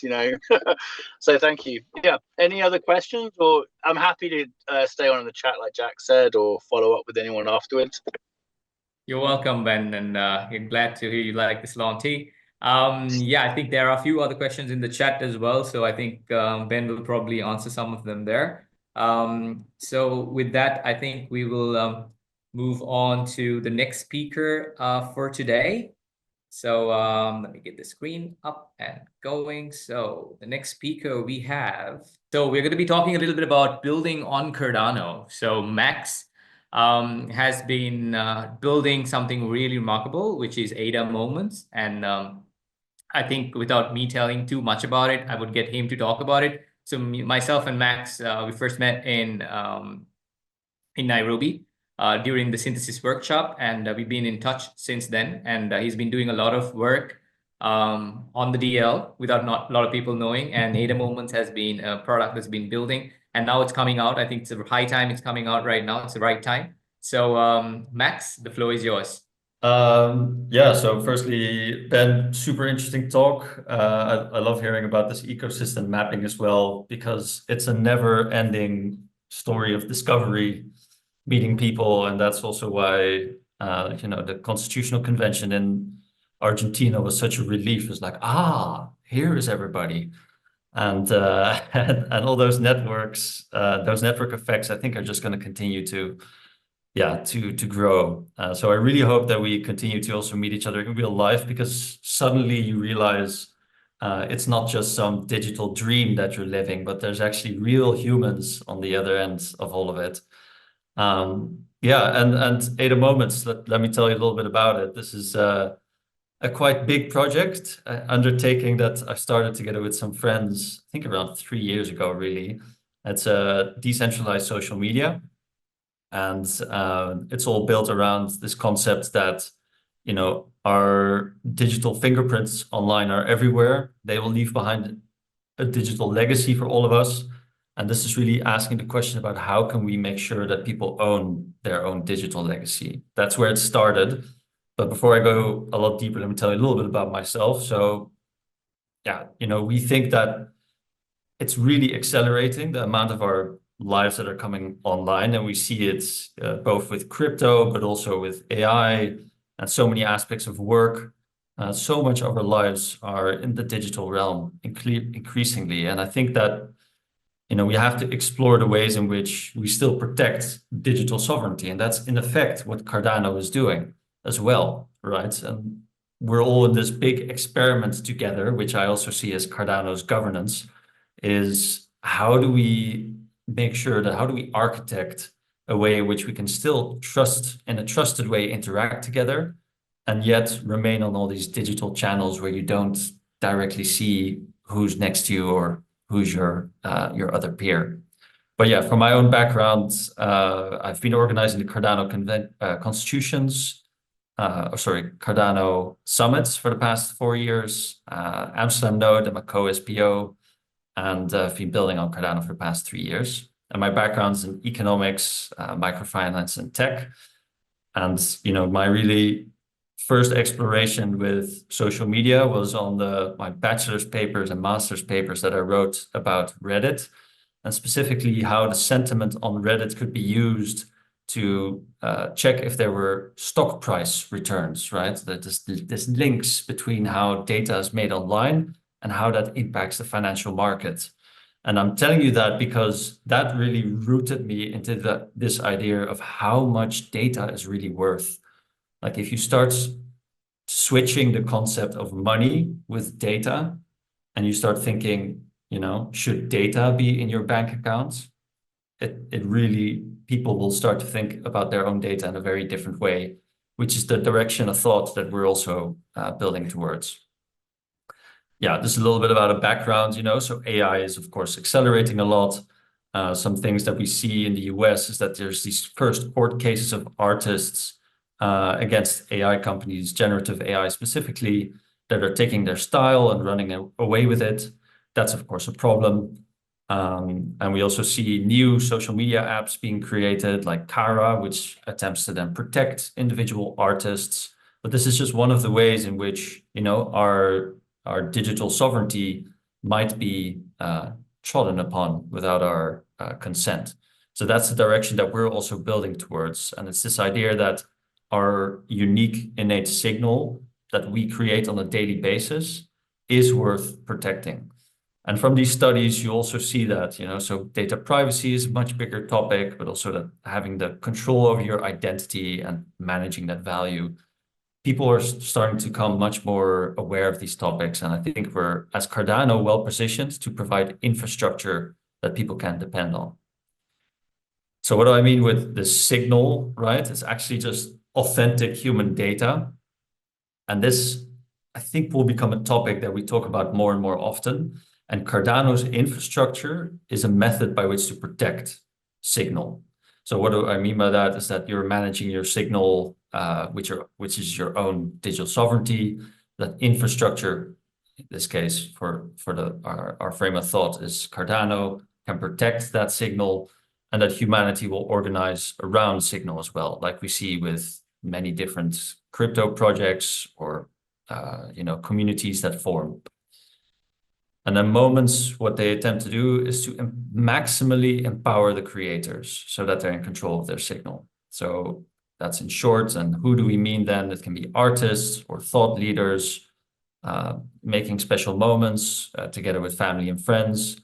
So thank you. Yeah. Any other questions? Or I'm happy to stay on in the chat, like Jack said, or follow up with anyone afterwards. You're welcome, Ben, and glad to hear you like this long tea. Yeah, I think there are a few other questions in the chat as well, so I think Ben will probably answer some of them there. So with that, I think we will move on to the next speaker for today. So let me get the screen up and going. So the next speaker we have, so we're going to be talking a little bit about building on Cardano. So Max has been building something really remarkable, which is Ada Moments. And I think without me telling too much about it, I would get him to talk about it. So myself and Max, we first met in Nairobi during the synthesis workshop, and we've been in touch since then. And he's been doing a lot of work on the DL without not a lot of people knowing. And Ada Moments has been a product that's been building. And now it's coming out. I think it's a high time it's coming out right now. It's the right time. So Max, the floor is yours. Yeah, so firstly, Ben, super interesting talk. I love hearing about this ecosystem mapping as well, because it's a never-ending story of discovery, meeting people. And that's also why, the Constitutional Convention in Argentina was such a relief. It's like, here is everybody. And and all those networks, those network effects, I think are just going to continue to grow. So I really hope that we continue to also meet each other in real life, because suddenly you realize it's not just some digital dream that you're living, but there's actually real humans on the other end of all of it. And Ada Moments, let me tell you a little bit about it. This is a quite big project, undertaking that I started together with some friends, I think around 3 years ago, really. It's a decentralized social media. And it's all built around this concept that, our digital fingerprints online are everywhere. They will leave behind a digital legacy for all of us. And this is really asking the question about how can we make sure that people own their own digital legacy. That's where it started. But before I go a lot deeper, let me tell you a little bit about myself. So we think that it's really accelerating the amount of our lives that are coming online. And we see it both with crypto, but also with AI and so many aspects of work. So much of our lives are in the digital realm increasingly. And I think that, we have to explore the ways in which we still protect digital sovereignty. And that's in effect what Cardano is doing as well, right? And we're all in this big experiment together, which I also see as Cardano's governance, is how do we architect a way in which we can still in a trusted way interact together, and yet remain on all these digital channels where you don't directly see who's next to you or who's your other peer. But yeah, from my own background, I've been organizing the Cardano Cardano summits for the past 4 years, AmsterdamNode, I'm a co-SPO, and I've been building on Cardano for the past 3 years. And my background's in economics, microfinance, and tech. And my really first exploration with social media was on my bachelor's papers and master's papers that I wrote about Reddit, and specifically how the sentiment on Reddit could be used to check if there were stock price returns, right? That there's links between how data is made online and how that impacts the financial market. And I'm telling you that because that really rooted me into this idea of how much data is really worth. Like if you start switching the concept of money with data, and you start thinking, should data be in your bank account? It really, people will start to think about their own data in a very different way, which is the direction of thought that we're also building towards. Yeah, this is a little bit about a background, so AI is of course accelerating a lot. Some things that we see in the US is that there's these first court cases of artists against AI companies, generative AI specifically, that are taking their style and running away with it. That's of course a problem. And we also see new social media apps being created like Kara, which attempts to then protect individual artists. But this is just one of the ways in which, our digital sovereignty might be trodden upon without our consent. So that's the direction that we're also building towards. And it's this idea that our unique innate signal that we create on a daily basis is worth protecting. And from these studies, you also see that, so data privacy is a much bigger topic, but also that having the control over your identity and managing that value. People are starting to become much more aware of these topics. And I think we're, as Cardano, well positioned to provide infrastructure that people can depend on. So what do I mean with the signal, right? It's actually just authentic human data. And this, I think, will become a topic that we talk about more and more often. And Cardano's infrastructure is a method by which to protect signal. So what do I mean by that is that you're managing your signal, which is your own digital sovereignty. That infrastructure, in this case, for our frame of thought is Cardano, can protect that signal, and that humanity will organize around signal as well, like we see with many different crypto projects or communities that form. And then Moments, what they attempt to do is to maximally empower the creators so that they're in control of their signal. So that's in short. And who do we mean then? It can be artists or thought leaders making special moments together with family and friends,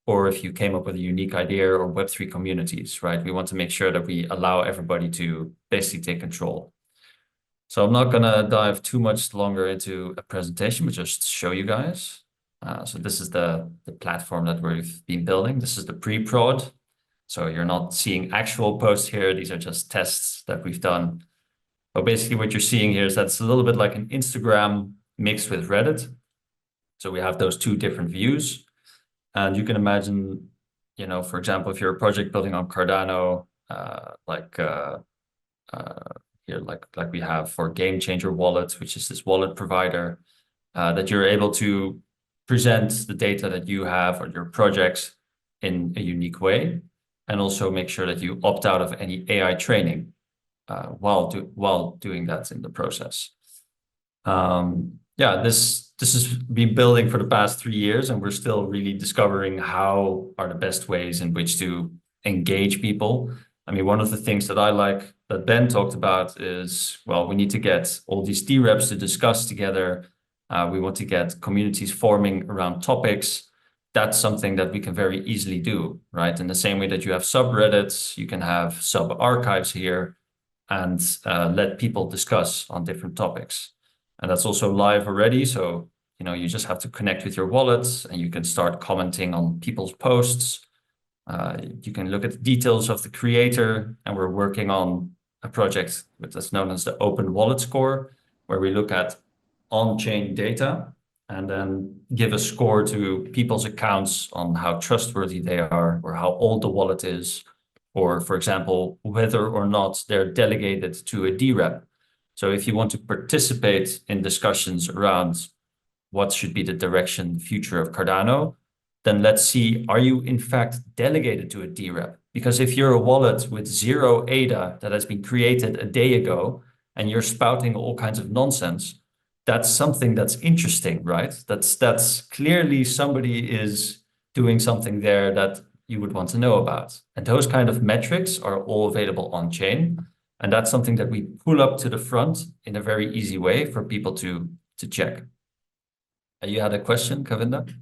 or if you came up with a unique idea, or Web3 communities, right? We want to make sure that we allow everybody to basically take control. So I'm not going to dive too much longer into a presentation, but just show you guys. So this is the platform that we've been building. This is the pre-prod. So you're not seeing actual posts here. These are just tests that we've done. But basically what you're seeing here is that it's a little bit like an Instagram mixed with Reddit. So we have those two different views. And you can imagine, for example, if you're a project building on Cardano, here, like we have for Game Changer Wallet, which is this wallet provider, that you're able to present the data that you have on your projects in a unique way, and also make sure that you opt out of any AI training while doing that in the process. This has been building for the past 3 years, and we're still really discovering how are the best ways in which to engage people. I mean, one of the things that I like that Ben talked about is, well, we need to get all these D-reps to discuss together. We want to get communities forming around topics. That's something that we can very easily do, right? In the same way that you have subreddits, you can have sub-archives here and let people discuss on different topics. And that's also live already. So, you just have to connect with your wallets and you can start commenting on people's posts. You can look at the details of the creator, and we're working on a project that's known as the Open Wallet Score, where we look at on-chain data and then give a score to people's accounts on how trustworthy they are, or how old the wallet is, or, for example, whether or not they're delegated to a D-rep. So if you want to participate in discussions around what should be the direction, the future of Cardano, then let's see, are you in fact delegated to a D-rep? Because if you're a wallet with 0 ADA that has been created a day ago and you're spouting all kinds of nonsense, that's something that's interesting, right? That's clearly somebody is doing something there that you would want to know about. And those kind of metrics are all available on chain. And that's something that we pull up to the front in a very easy way for people to check. You had a question, Kavinda?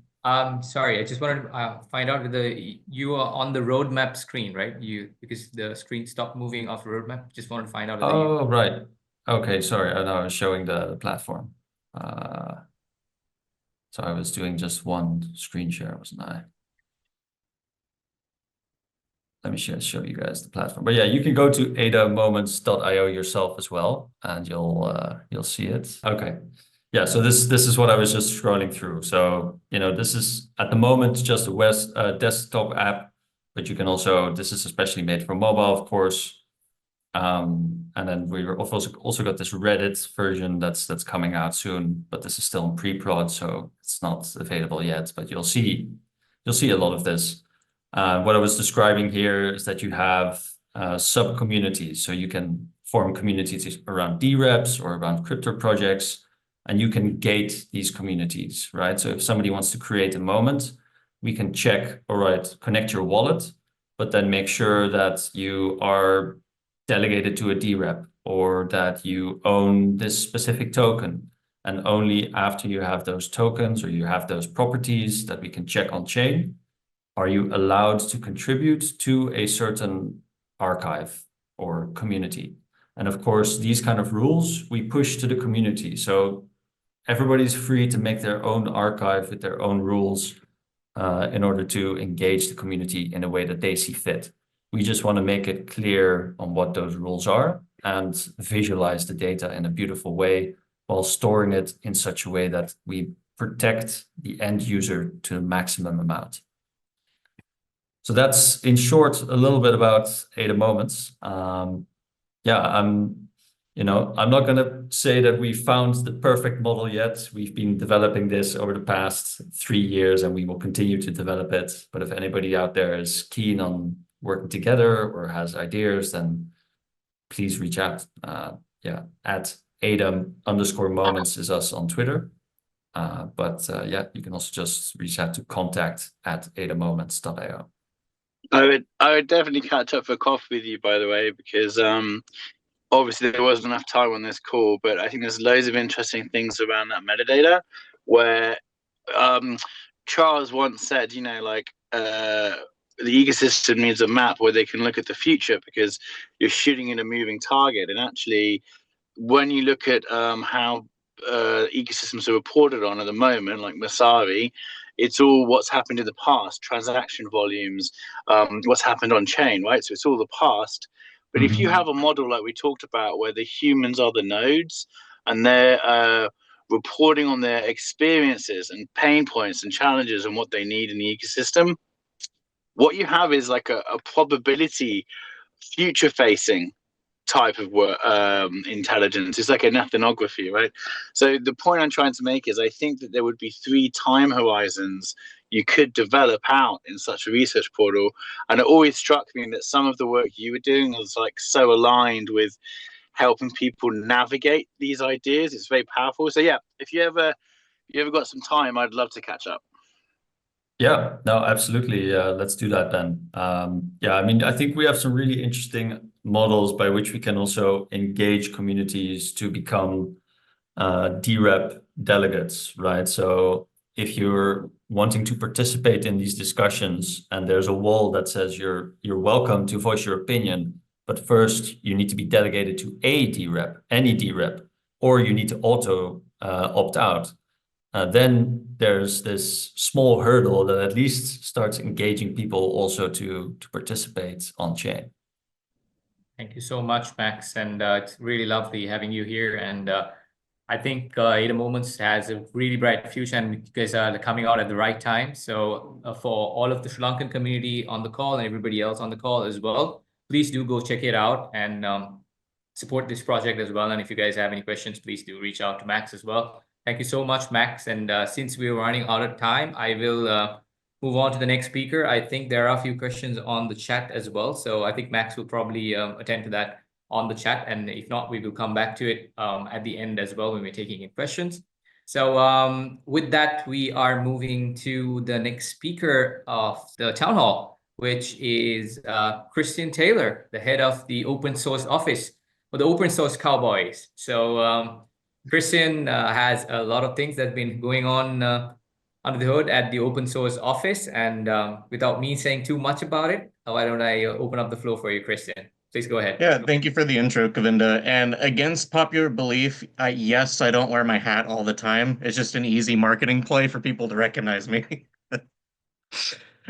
Sorry, I just wanted to find out whether you are on the roadmap screen, right? Because the screen stopped moving off the roadmap. Just wanted to find out whether Oh, right. Okay, sorry. I know I was showing the platform. So I was doing just one screen share, wasn't I? Let me show you guys the platform. But yeah, you can go to AdaMoments.io yourself as well, and you'll see it. Okay. Yeah, so this is what I was just scrolling through. So, you know, this is at the moment just a desktop app, but you can also, this is especially made for mobile, of course. And then we've also got this Reddit version that's coming out soon, but this is still in pre-prod, so it's not available yet. But you'll see a lot of this. What I was describing here is that you have sub-communities, so you can form communities around DREPs or around crypto projects, and you can gate these communities, right? So if somebody wants to create a moment, we can check, all right, connect your wallet, but then make sure that you are delegated to a DREP or that you own this specific token. And only after you have those tokens or you have those properties that we can check on chain, are you allowed to contribute to a certain archive or community. And of course, these kind of rules we push to the community. So everybody's free to make their own archive with their own rules in order to engage the community in a way that they see fit. We just want to make it clear on what those rules are and visualize the data in a beautiful way while storing it in such a way that we protect the end user to the maximum amount. So that's, in short, a little bit about Ada Moments. Yeah, I'm not going to say that we found the perfect model yet. We've been developing this over the past 3 years, and we will continue to develop it. But if anybody out there is keen on working together or has ideas, then please reach out. At Ada_moments is us on Twitter. You can also just reach out to contact@adamoments.io. I would definitely catch up for coffee with you, by the way, because obviously there wasn't enough time on this call, but I think there's loads of interesting things around that metadata where Charles once said, the ecosystem needs a map where they can look at the future because you're shooting at a moving target. And actually, when you look at how ecosystems are reported on at the moment, like Masari, it's all what's happened in the past, transaction volumes, what's happened on chain, right? So it's all the past. But if you have a model like we talked about where the humans are the nodes and they're reporting on their experiences and pain points and challenges and what they need in the ecosystem, what you have is like a probability future facing type of work, intelligence. It's like an ethnography, right? So the point I'm trying to make is I think that there would be 3 time horizons you could develop out in such a research portal. And it always struck me that some of the work you were doing was like so aligned with helping people navigate these ideas. It's very powerful. So yeah, if you ever got some time, I'd love to catch up. Yeah, no, absolutely. Let's do that then. I mean, I think we have some really interesting models by which we can also engage communities to become DREP delegates, right? So if you're wanting to participate in these discussions and there's a wall that says you're welcome to voice your opinion, but first you need to be delegated to a DREP, any DREP, or you need to opt out. Then there's this small hurdle that at least starts engaging people also to participate on chain. Thank you so much, Max. And it's really lovely having you here. And I think Ada Moments has a really bright future, and you guys are coming out at the right time. So for all of the Sri Lankan community on the call and everybody else on the call as well, please do go check it out and support this project as well. And if you guys have any questions, please do reach out to Max as well. Thank you so much, Max. And since we're running out of time, I will move on to the next speaker. I think there are a few questions on the chat as well. So I think Max will probably attend to that on the chat. And if not, we will come back to it at the end as well when we're taking in questions. So with that, we are moving to the next speaker of the town hall, which is Christian Taylor, the head of the open source office, or the open source cowboys. So Christian has a lot of things that have been going on under the hood at the open source office. And without me saying too much about it, why don't I open up the floor for you, Christian? Please go ahead. Yeah, thank you for the intro, Kavinda. And against popular belief, yes, I don't wear my hat all the time. It's just an easy marketing play for people to recognize me.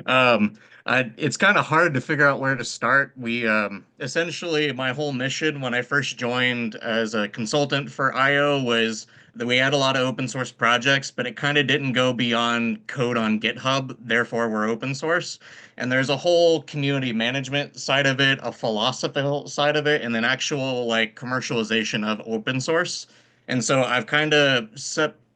Um, it's kind of hard to figure out where to start. We essentially, my whole mission when I first joined as a consultant for IO was that we had a lot of open source projects, but it kind of didn't go beyond code on GitHub. Therefore, we're open source. And there's a whole community management side of it, a philosophical side of it, and then actual like commercialization of open source. And so I've kind of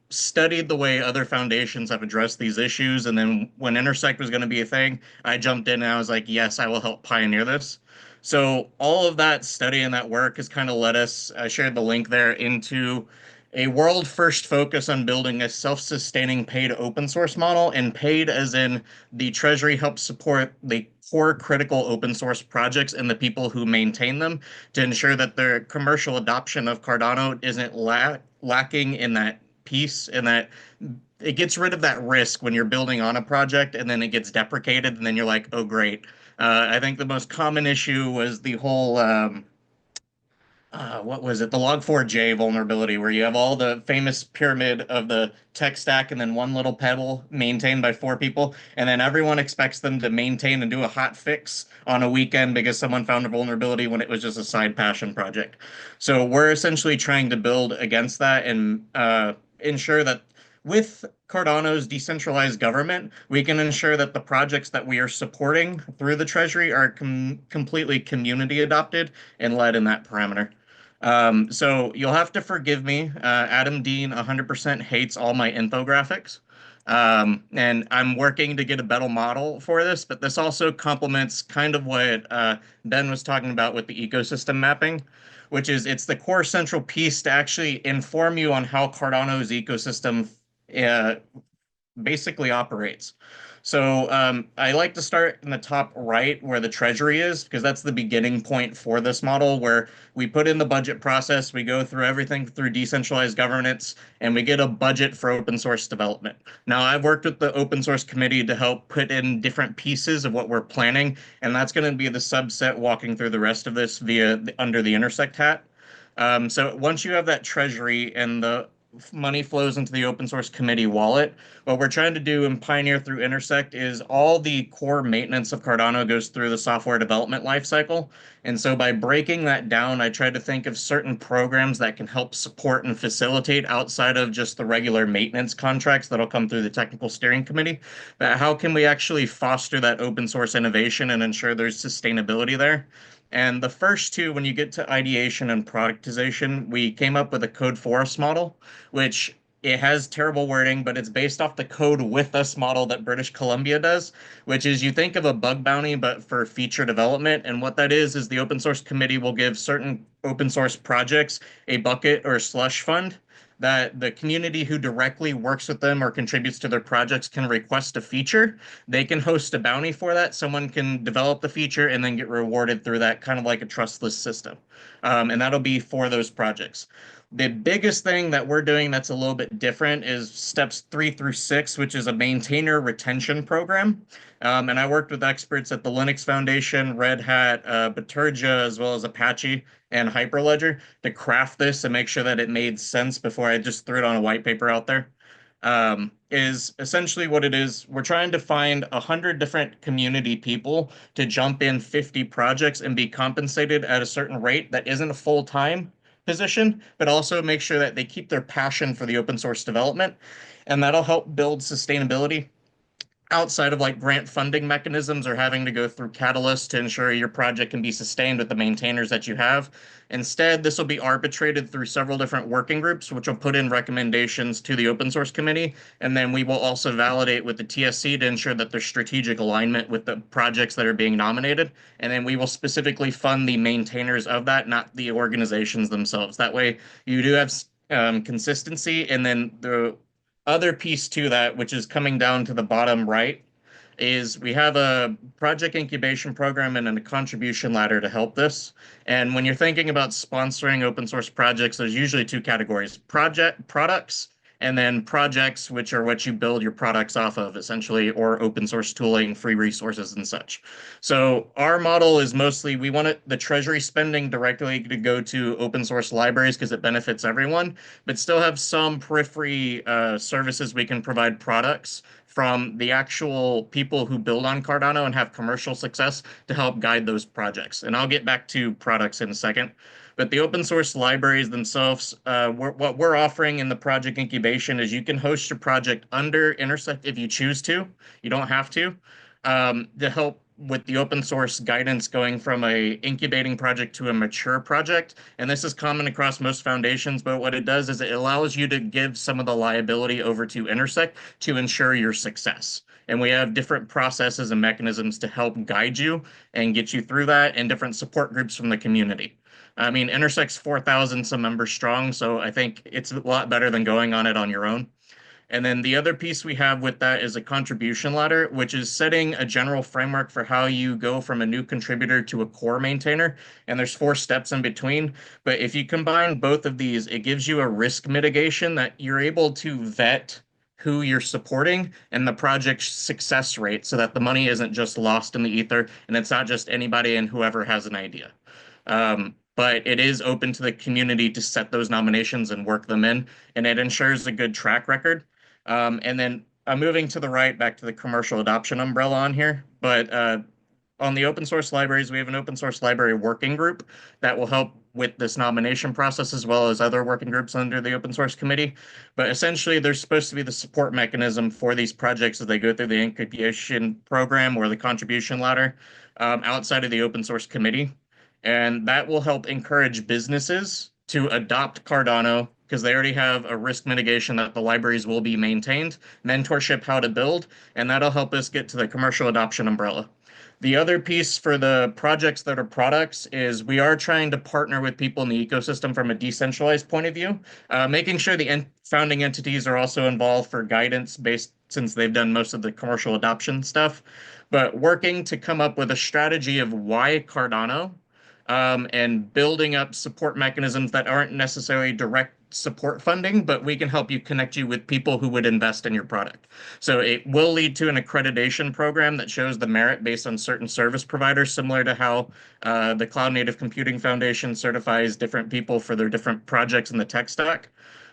studied the way other foundations have addressed these issues. And then when Intersect was going to be a thing, I jumped in and I was like, yes, I will help pioneer this. So all of that study and that work has kind of led us, I shared the link there, into a world first focus on building a self-sustaining paid open source model, and paid as in the treasury helps support the core critical open source projects and the people who maintain them to ensure that their commercial adoption of Cardano isn't lacking in that piece, and that it gets rid of that risk when you're building on a project and then it gets deprecated and then you're like, oh, great. I think the most common issue was the whole what was it? The Log4j vulnerability, where you have all the famous pyramid of the tech stack and then one little pebble maintained by 4 people. And then everyone expects them to maintain and do a hot fix on a weekend because someone found a vulnerability when it was just a side passion project. So we're essentially trying to build against that and ensure that with Cardano's decentralized government, we can ensure that the projects that we are supporting through the Treasury are completely community adopted and led in that parameter. So you'll have to forgive me. Adam Dean 100% hates all my infographics. And I'm working to get a better model for this, but this also complements kind of what Ben was talking about with the ecosystem mapping, which is it's the core central piece to actually inform you on how Cardano's ecosystem basically operates. So I like to start in the top right where the treasury is, because that's the beginning point for this model, where we put in the budget process, we go through everything through decentralized governance, and we get a budget for open source development. Now, I've worked with the open source committee to help put in different pieces of what we're planning, and that's going to be the subset walking through the rest of this under the Intersect hat. So once you have that treasury and the money flows into the open source committee wallet, what we're trying to do and pioneer through Intersect is all the core maintenance of Cardano goes through the software development lifecycle. And so by breaking that down, I try to think of certain programs that can help support and facilitate outside of just the regular maintenance contracts that'll come through the technical steering committee. But how can we actually foster that open source innovation and ensure there's sustainability there? And the first 2, when you get to ideation and productization, we came up with a code forest model, which it has terrible wording, but it's based off the code with us model that British Columbia does, which is you think of a bug bounty, but for feature development. And what that is the open source committee will give certain open source projects a bucket or slush fund that the community who directly works with them or contributes to their projects can request a feature. They can host a bounty for that. Someone can develop the feature and then get rewarded through that, kind of like a trustless system. And that'll be for those projects. The biggest thing that we're doing that's a little bit different is steps 3 through 6, which is a maintainer retention program. And I worked with experts at the Linux Foundation, Red Hat, Bitergia, as well as Apache and Hyperledger to craft this and make sure that it made sense before I just threw it on a white paper out there. Is essentially what it is. We're trying to find 100 different community people to jump in 50 projects and be compensated at a certain rate that isn't a full-time position, but also make sure that they keep their passion for the open source development. And that'll help build sustainability outside of like grant funding mechanisms or having to go through Catalyst to ensure your project can be sustained with the maintainers that you have. Instead, this will be arbitrated through several different working groups, which will put in recommendations to the open source committee. And then we will also validate with the TSC to ensure that there's strategic alignment with the projects that are being nominated. And then we will specifically fund the maintainers of that, not the organizations themselves. That way you do have consistency. And then the other piece to that, which is coming down to the bottom right, is we have a project incubation program and a contribution ladder to help this. And when you're thinking about sponsoring open source projects, there's usually two categories: products, and then projects, which are what you build your products off of, essentially, or open source tooling, free resources, and such. So our model is mostly, we want the treasury spending directly to go to open source libraries because it benefits everyone, but still have some periphery services we can provide products from the actual people who build on Cardano and have commercial success to help guide those projects. And I'll get back to products in a second. But the open source libraries themselves, what we're offering in the project incubation is you can host your project under Intersect if you choose to. You don't have to help with the open source guidance going from a incubating project to a mature project. And this is common across most foundations, but what it does is it allows you to give some of the liability over to Intersect to ensure your success. And we have different processes and mechanisms to help guide you and get you through that, and different support groups from the community. I mean, Intersect's 4,000 some members strong, so I think it's a lot better than going on it on your own. And then the other piece we have with that is a contribution ladder, which is setting a general framework for how you go from a new contributor to a core maintainer. And there's 4 steps in between. But if you combine both of these, it gives you a risk mitigation that you're able to vet who you're supporting and the project's success rate, so that the money isn't just lost in the ether and it's not just anybody and whoever has an idea. But it is open to the community to set those nominations and work them in, and it ensures a good track record. And then I'm moving to the right, back to the commercial adoption umbrella on here. But on the open source libraries, we have an open source library working group that will help with this nomination process, as well as other working groups under the open source committee. But essentially, there's supposed to be the support mechanism for these projects as they go through the incubation program or the contribution ladder outside of the open source committee. And that will help encourage businesses to adopt Cardano because they already have a risk mitigation that the libraries will be maintained, mentorship how to build, and that'll help us get to the commercial adoption umbrella. The other piece for the projects that are products is we are trying to partner with people in the ecosystem from a decentralized point of view, making sure the founding entities are also involved for guidance based, since they've done most of the commercial adoption stuff, but working to come up with a strategy of why Cardano, and building up support mechanisms that aren't necessarily direct support funding, but we can help you connect you with people who would invest in your product. So it will lead to an accreditation program that shows the merit based on certain service providers, similar to how the Cloud Native Computing Foundation certifies different people for their different projects in the tech stack.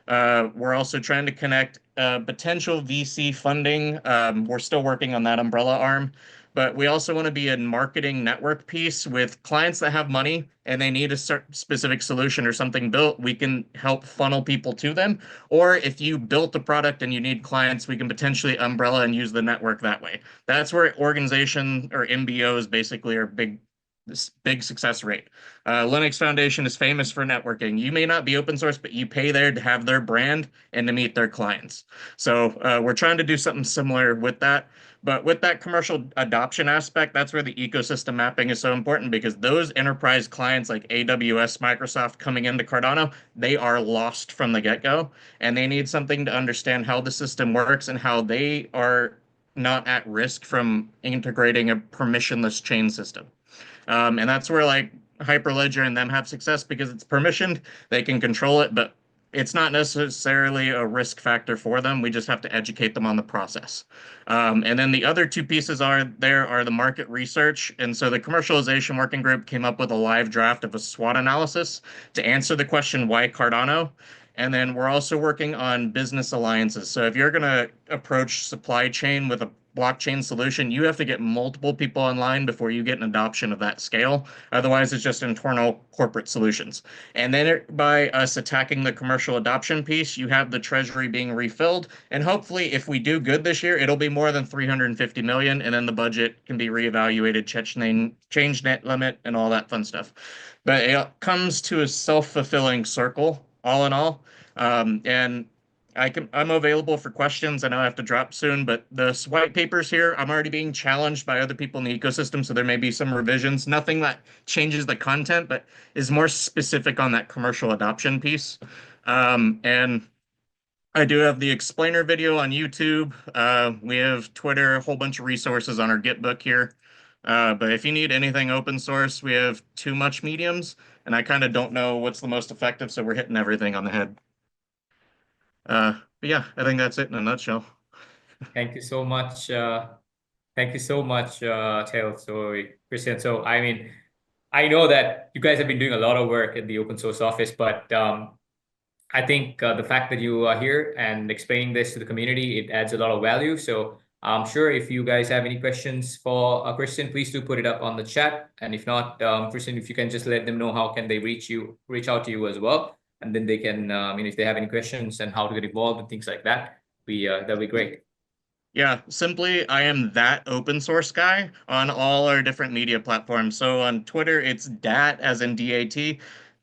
We're also trying to connect potential VC funding. We're still working on that umbrella arm. But we also want to be a marketing network piece with clients that have money and they need a specific solution or something built. We can help funnel people to them. Or if you built a product and you need clients, we can potentially umbrella and use the network that way. That's where organization or MBOs basically are big success rate. Linux Foundation is famous for networking. You may not be open source, but you pay there to have their brand and to meet their clients. So we're trying to do something similar with that. But with that commercial adoption aspect, that's where the ecosystem mapping is so important, because those enterprise clients like AWS, Microsoft coming into Cardano, they are lost from the get-go, and they need something to understand how the system works and how they are not at risk from integrating a permissionless chain system. And that's where like Hyperledger and them have success, because it's permissioned, they can control it, but it's not necessarily a risk factor for them. We just have to educate them on the process. And then the other two pieces are the market research. And so the commercialization working group came up with a live draft of a SWOT analysis to answer the question, why Cardano? And then we're also working on business alliances. So if you're going to approach supply chain with a blockchain solution, you have to get multiple people online before you get an adoption of that scale. Otherwise, it's just internal corporate solutions. And then by us attacking the commercial adoption piece, you have the treasury being refilled. And hopefully, if we do good this year, it'll be more than 350 million. And then the budget can be reevaluated, change net limit, and all that fun stuff. But it comes to a self-fulfilling circle, all in all. And I'm available for questions. I know I have to drop soon, but the white papers here, I'm already being challenged by other people in the ecosystem, so there may be some revisions. Nothing that changes the content, but is more specific on that commercial adoption piece. And I do have the explainer video on YouTube. We have Twitter, a whole bunch of resources on our Gitbook here. But if you need anything open source, we have too much mediums, and I kind of don't know what's the most effective, so we're hitting everything on the head. But yeah, I think that's it in a nutshell. Thank you so much. Thank you so much, Tail. So, Christian. So, I mean, I know that you guys have been doing a lot of work in the open source office, but I think the fact that you are here and explaining this to the community, it adds a lot of value. So I'm sure if you guys have any questions for Christian, please do put it up on the chat. And if not, Christian, if you can just let them know how can they reach out to you as well. And then they can, if they have any questions and how to get involved and things like that, that'll be great. Yeah, simply, I am that open source guy on all our different media platforms. So on Twitter, it's DAT as in DAT.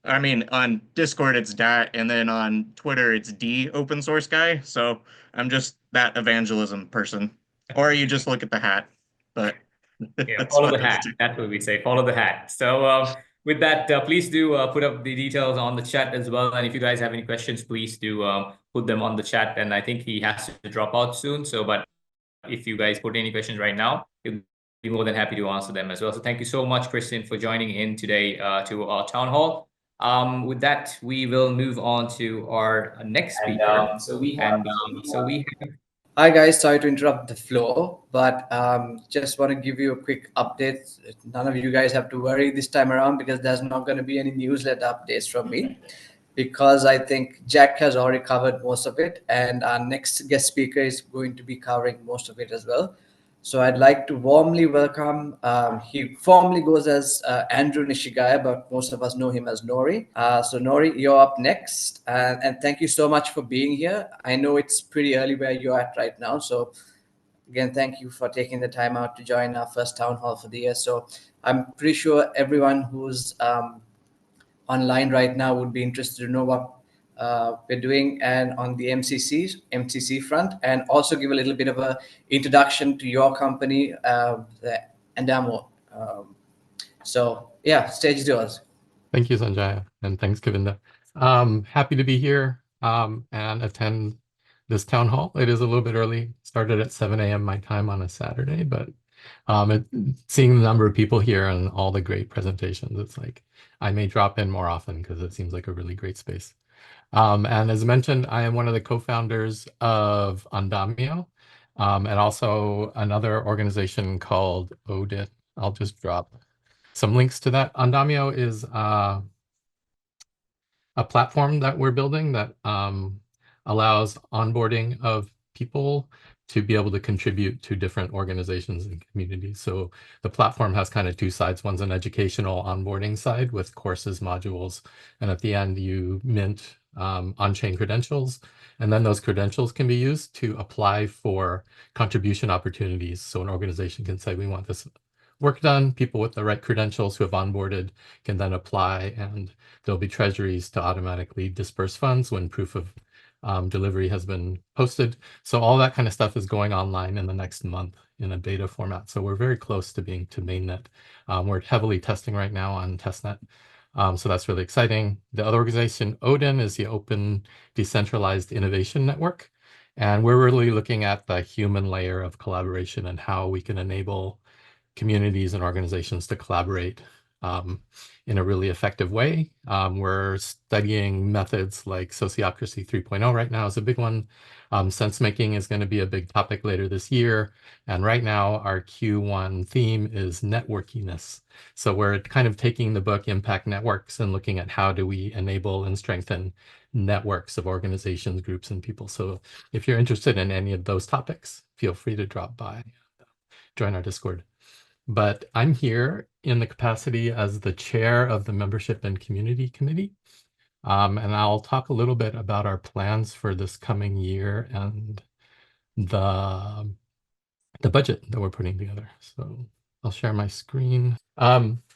I mean, on Discord, it's DAT, and then on Twitter, it's D open source guy. So I'm just that evangelism person. Or you just look at the hat. But Yeah, that's follow what the those hat. two. That's what we say. Follow the hat. So with that, please do put up the details on the chat as well. And if you guys have any questions, please do put them on the chat. And I think he has to drop out soon. So, but if you guys put any questions right now, he'll be more than happy to answer them as well. So thank you so much, Christian, for joining in today to our town hall. With that, we will move on to our next speaker. Hi guys, sorry to interrupt the flow, but just want to give you a quick update. None of you guys have to worry this time around because there's not going to be any newsletter updates from me because I think Jack has already covered most of it and our next guest speaker is going to be covering most of it as well. So I'd like to warmly welcome, he formally goes as Andrew Nishigaya, but most of us know him as Nori. So Nori, you're up next. And thank you so much for being here. I know it's pretty early where you're at right now. So again, thank you for taking the time out to join our first town hall for the year. So I'm pretty sure everyone who's online right now would be interested to know what we're doing and on the MCC front, and also give a little bit of a introduction to your company, the Andamio. So yeah, stage is yours. Thank you, Sanjaya, and thanks, Govinda. Happy to be here and attend this town hall. It is a little bit early, started at 7 a.m. my time on a Saturday, but seeing the number of people here and all the great presentations, it's like I may drop in more often because it seems like a really great space. And as mentioned, I am one of the co-founders of Andamio and also another organization called ODIT. I'll just drop some links to that. Andamio is a platform that we're building that allows onboarding of people to be able to contribute to different organizations and communities. So the platform has kind of two sides. One's an educational onboarding side with courses, modules, and at the end you mint on-chain credentials. And then those credentials can be used to apply for contribution opportunities. So an organization can say, we want this work done. People with the right credentials who have onboarded can then apply, and there'll be treasuries to automatically disperse funds when proof of delivery has been posted. So all that kind of stuff is going online in the next month in a beta format. So we're very close to being to mainnet. We're heavily testing right now on testnet. So that's really exciting. The other organization, Odin, is the Open Decentralized Innovation Network. And we're really looking at the human layer of collaboration and how we can enable communities and organizations to collaborate in a really effective way. We're studying methods like Sociocracy 3.0 right now is a big one. Sense making is going to be a big topic later this year. And right now our Q1 theme is networkiness. So we're kind of taking the book Impact Networks and looking at how do we enable and strengthen networks of organizations, groups, and people. So if you're interested in any of those topics, feel free to drop by, join our Discord. But I'm here in the capacity as the chair of the Membership and Community Committee. And I'll talk a little bit about our plans for this coming year and the budget that we're putting together. So I'll share my screen.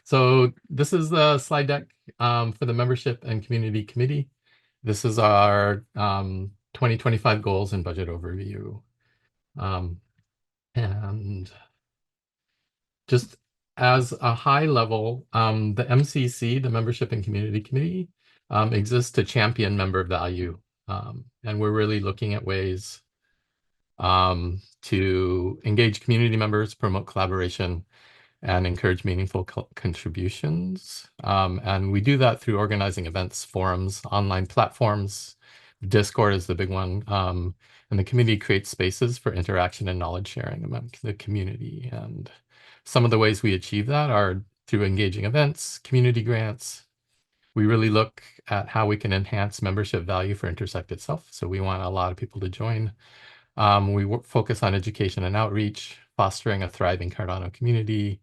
So this is the slide deck for the Membership and Community Committee. This is our 2025 goals and budget overview. And just as a high level, the MCC, the Membership and Community Committee, exists to champion member value And we're really looking at ways to engage community members, promote collaboration, and encourage meaningful contributions. And we do that through organizing events, forums, online platforms. Discord is the big one. And the community creates spaces for interaction and knowledge sharing among the community. And some of the ways we achieve that are through engaging events, community grants. We really look at how we can enhance membership value for Intersect itself. So we want a lot of people to join. We focus on education and outreach, fostering a thriving Cardano community,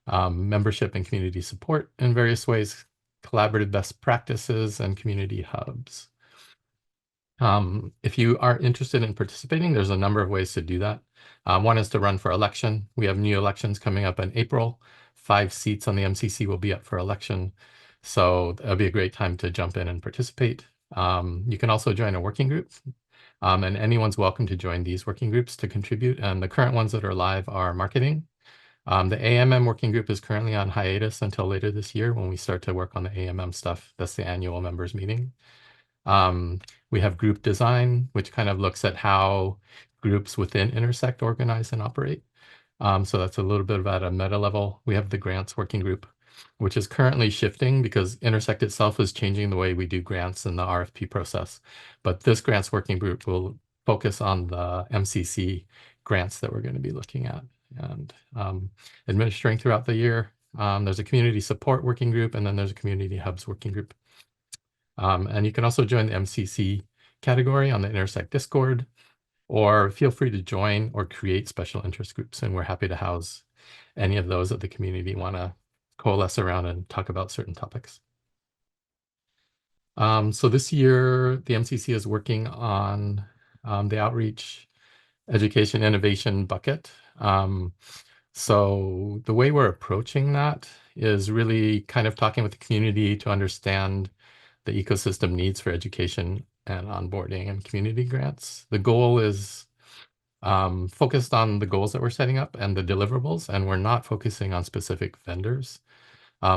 membership and community support in various ways, collaborative best practices, and community hubs. If you are interested in participating, there's a number of ways to do that. One is to run for election. We have new elections coming up in April. 5 seats on the MCC will be up for election. So that'll be a great time to jump in and participate. You can also join a working group. And anyone's welcome to join these working groups to contribute. And the current ones that are live are marketing. The AMM working group is currently on hiatus until later this year when we start to work on the AMM stuff. That's the annual members meeting. We have group design, which kind of looks at how groups within Intersect organize and operate. So that's a little bit about a meta level. We have the grants working group, which is currently shifting because Intersect itself is changing the way we do grants in the RFP process. But this grants working group will focus on the MCC grants that we're going to be looking at and administering throughout the year. There's a community support working group, and then there's a community hubs working group. And you can also join the MCC category on the Intersect Discord, or feel free to join or create special interest groups. And we're happy to house any of those that the community want to coalesce around and talk about certain topics. So this year, the MCC is working on the outreach education innovation bucket. So the way we're approaching that is really kind of talking with the community to understand the ecosystem needs for education and onboarding and community grants. The goal is focused on the goals that we're setting up and the deliverables, and we're not focusing on specific vendors.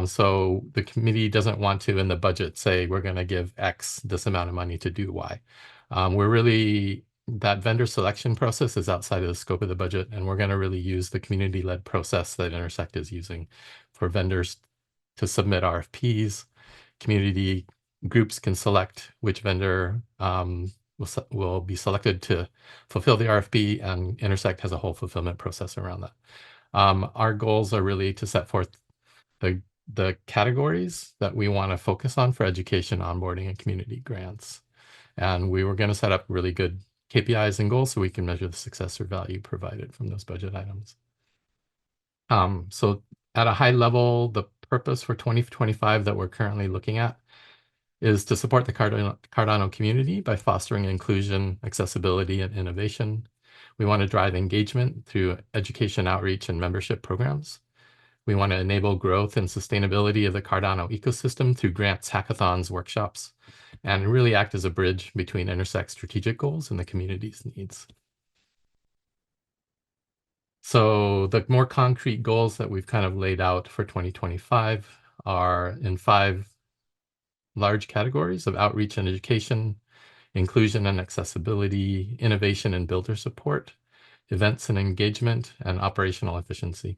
So the committee doesn't want to, in the budget, say we're going to give X this amount of money to do Y. That vendor selection process is outside of the scope of the budget, and we're going to really use the community-led process that Intersect is using for vendors to submit RFPs. Community groups can select which vendor will be selected to fulfill the RFP, and Intersect has a whole fulfillment process around that. Our goals are really to set forth the categories that we want to focus on for education, onboarding, and community grants. And we were going to set up really good KPIs and goals so we can measure the success or value provided from those budget items. So at a high level, the purpose for 2025 that we're currently looking at is to support the Cardano community by fostering inclusion, accessibility, and innovation. We want to drive engagement through education outreach and membership programs. We want to enable growth and sustainability of the Cardano ecosystem through grants, hackathons, workshops, and really act as a bridge between Intersect's strategic goals and the community's needs. So the more concrete goals that we've kind of laid out for 2025 are in 5 large categories of outreach and education, inclusion and accessibility, innovation and builder support, events and engagement, and operational efficiency.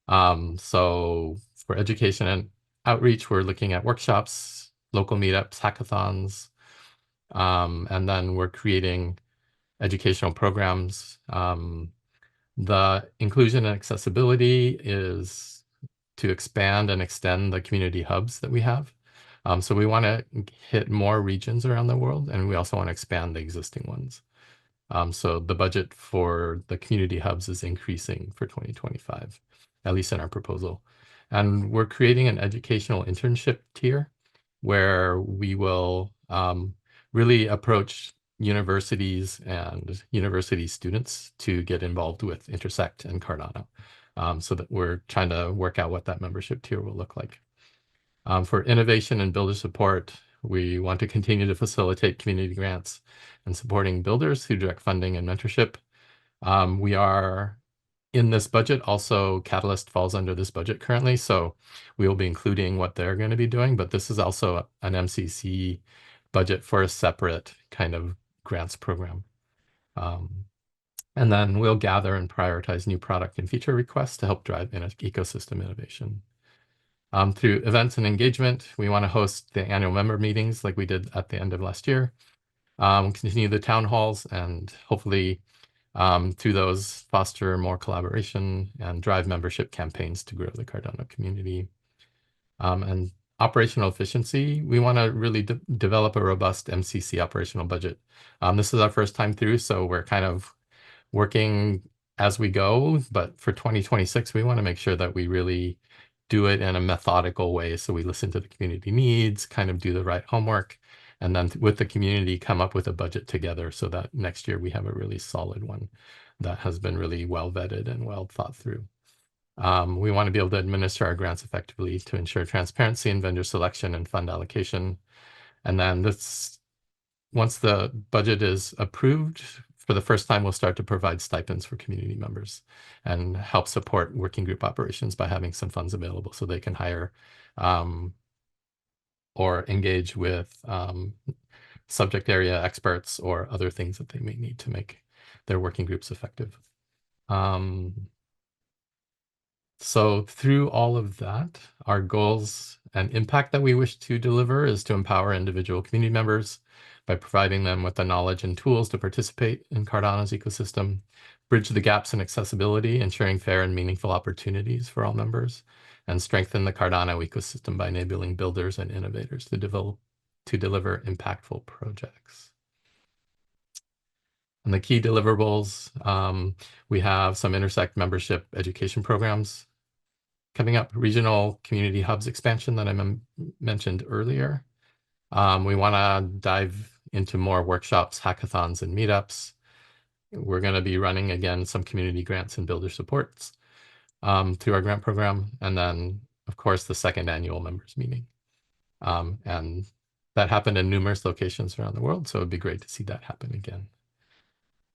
So for education and outreach, we're looking at workshops, local meetups, hackathons, and then we're creating educational programs. The inclusion and accessibility is to expand and extend the community hubs that we have. So we want to hit more regions around the world, and we also want to expand the existing ones. So the budget for the community hubs is increasing for 2025, at least in our proposal. And we're creating an educational internship tier where we will really approach universities and university students to get involved with Intersect and Cardano. So that we're trying to work out what that membership tier will look like. For innovation and builder support, we want to continue to facilitate community grants and supporting builders through direct funding and mentorship. We are in this budget, also Catalyst falls under this budget currently, so we will be including what they're going to be doing, but this is also an MCC budget for a separate kind of grants program. And then we'll gather and prioritize new product and feature requests to help drive ecosystem innovation. Through events and engagement, we want to host the annual member meetings like we did at the end of last year. Continue the town halls and hopefully through those foster more collaboration and drive membership campaigns to grow the Cardano community. And operational efficiency, we want to really develop a robust MCC operational budget. This is our first time through, so we're kind of working as we go, but for 2026, we want to make sure that we really do it in a methodical way. So we listen to the community needs, kind of do the right homework, and then with the community come up with a budget together so that next year we have a really solid one that has been really well vetted and well thought through. We want to be able to administer our grants effectively to ensure transparency in vendor selection and fund allocation. And then once the budget is approved, for the first time, we'll start to provide stipends for community members and help support working group operations by having some funds available so they can hire or engage with subject area experts or other things that they may need to make their working groups effective. So through all of that, our goals and impact that we wish to deliver is to empower individual community members by providing them with the knowledge and tools to participate in Cardano's ecosystem, bridge the gaps in accessibility, ensuring fair and meaningful opportunities for all members, and strengthen the Cardano ecosystem by enabling builders and innovators to deliver impactful projects. And the key deliverables, we have some Intersect membership education programs coming up, regional community hubs expansion that I mentioned earlier. We want to dive into more workshops, hackathons, and meetups. We're going to be running, again, some community grants and builder supports through our grant program. And then, of course, the second annual members meeting. And that happened in numerous locations around the world, so it'd be great to see that happen again.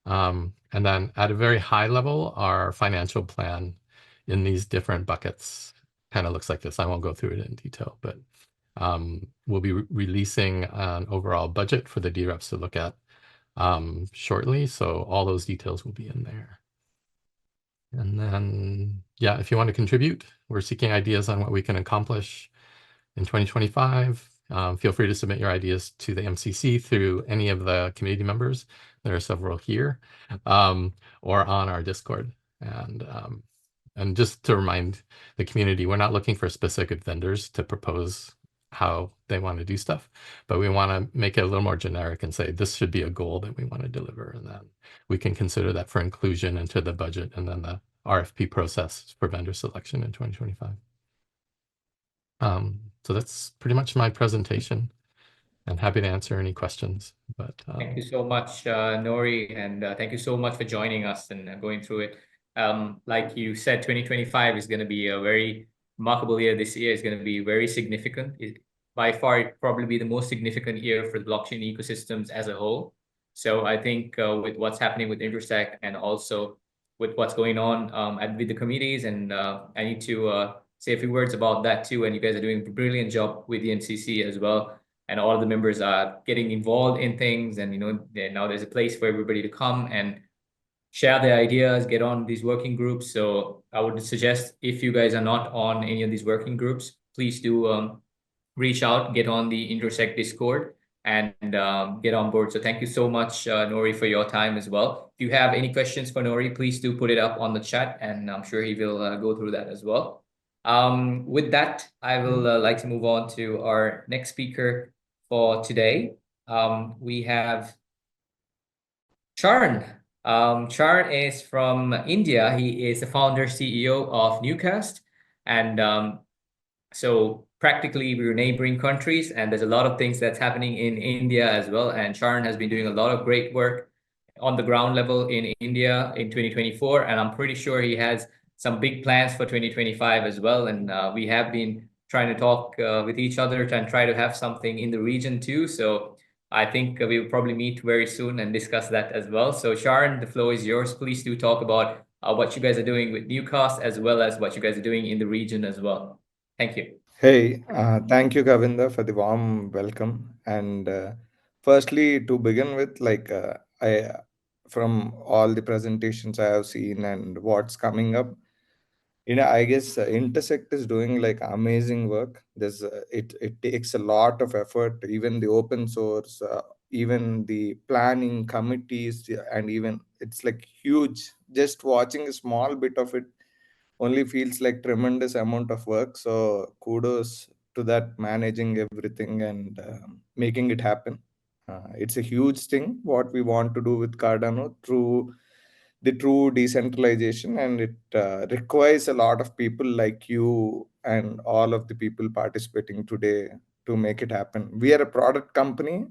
And then at a very high level, our financial plan in these different buckets kind of looks like this. I won't go through it in detail, but we'll be releasing an overall budget for the DREPs to look at shortly. So all those details will be in there. And then, yeah, if you want to contribute, we're seeking ideas on what we can accomplish in 2025. Feel free to submit your ideas to the MCC through any of the community members. There are several here, or on our Discord. And just to remind the community, we're not looking for specific vendors to propose how they want to do stuff, but we want to make it a little more generic and say this should be a goal that we want to deliver, and then we can consider that for inclusion into the budget and then the RFP process for vendor selection in 2025. So that's pretty much my presentation, and happy to answer any questions. But thank you so much, Nori, and thank you so much for joining us and going through it. Like you said, 2025 is going to be a very remarkable year. This year is going to be very significant. By far, it probably be the most significant year for the blockchain ecosystems as a whole. So I think with what's happening with Intersect and also with what's going on with the communities, and I need to say a few words about that too. And you guys are doing a brilliant job with the MCC as well. And all of the members are getting involved in things. And, now there's a place for everybody to come and share their ideas, get on these working groups. So I would suggest if you guys are not on any of these working groups, please do reach out, get on the Intersect Discord and get on board. So thank you so much, Nori, for your time as well. If you have any questions for Nori, please do put it up on the chat, and I'm sure he will go through that as well. With that, I will like to move on to our next speaker for today. We have Charan. Charan is from India. He is the founder, CEO of Newcast. And so practically we're neighboring countries, and there's a lot of things that's happening in India as well. And Charan has been doing a lot of great work on the ground level in India in 2024. And I'm pretty sure he has some big plans for 2025 as well. And we have been trying to talk with each other and try to have something in the region too. So I think we will probably meet very soon and discuss that as well. So Charan, the floor is yours. Please do talk about what you guys are doing with Newcast, as well as what you guys are doing in the region as well. Thank you. Hey, thank you, Govinda, for the warm welcome. And firstly, to begin with, like I from all the presentations I have seen and what's coming up, I guess Intersect is doing like amazing work. There's it takes a lot of effort, even the open source, even the planning committees, and even it's like huge. Just watching a small bit of it only feels like tremendous amount of work. So kudos to that, managing everything and making it happen. It's a huge thing what we want to do with Cardano through the true decentralization, and it requires a lot of people like you and all of the people participating today to make it happen. We are a product company,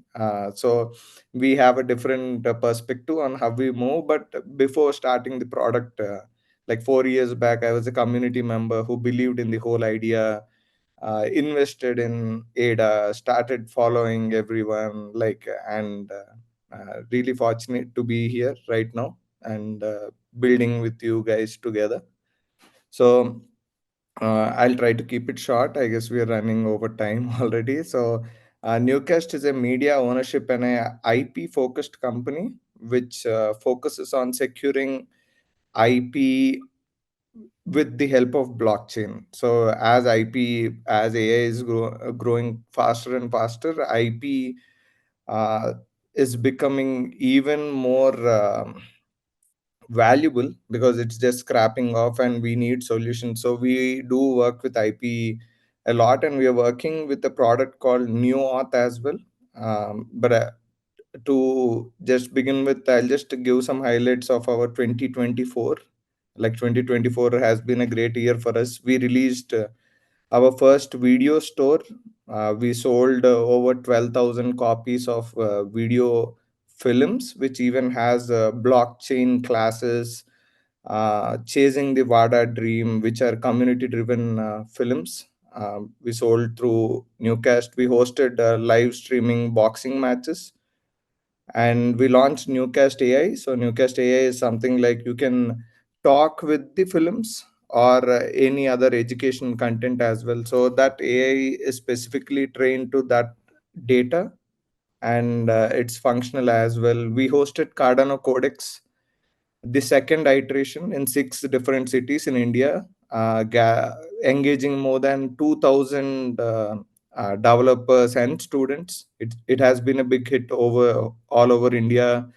so we have a different perspective on how we move. But before starting the product, like 4 years back, I was a community member who believed in the whole idea, invested in Ada, started following everyone, like, and really fortunate to be here right now and building with you guys together. So I'll try to keep it short. I guess we're running over time already. So Newcast is a media ownership and a IP focused company which focuses on securing IP with the help of blockchain. So as AI is growing faster and faster, IP uh, is becoming even more valuable because it's just scrapping off and we need solutions. So we do work with IP a lot, and we are working with a product called New Auth as well. But to just begin with, I'll just give some highlights of our 2024. Like 2024 has been a great year for us. We released our first video store. We sold over 12,000 copies of video films, which even has blockchain classes, Chasing the Vada Dream, which are community driven films. We sold through Newcast. We hosted live streaming boxing matches, and we launched Newcast AI. So Newcast AI is something like you can talk with the films or any other education content as well. So that AI is specifically trained to that data, and it's functional as well. We hosted Cardano Codex, the second iteration, in 6 different cities in India, engaging more than 2,000 developers and students. It has been a big hit all over India.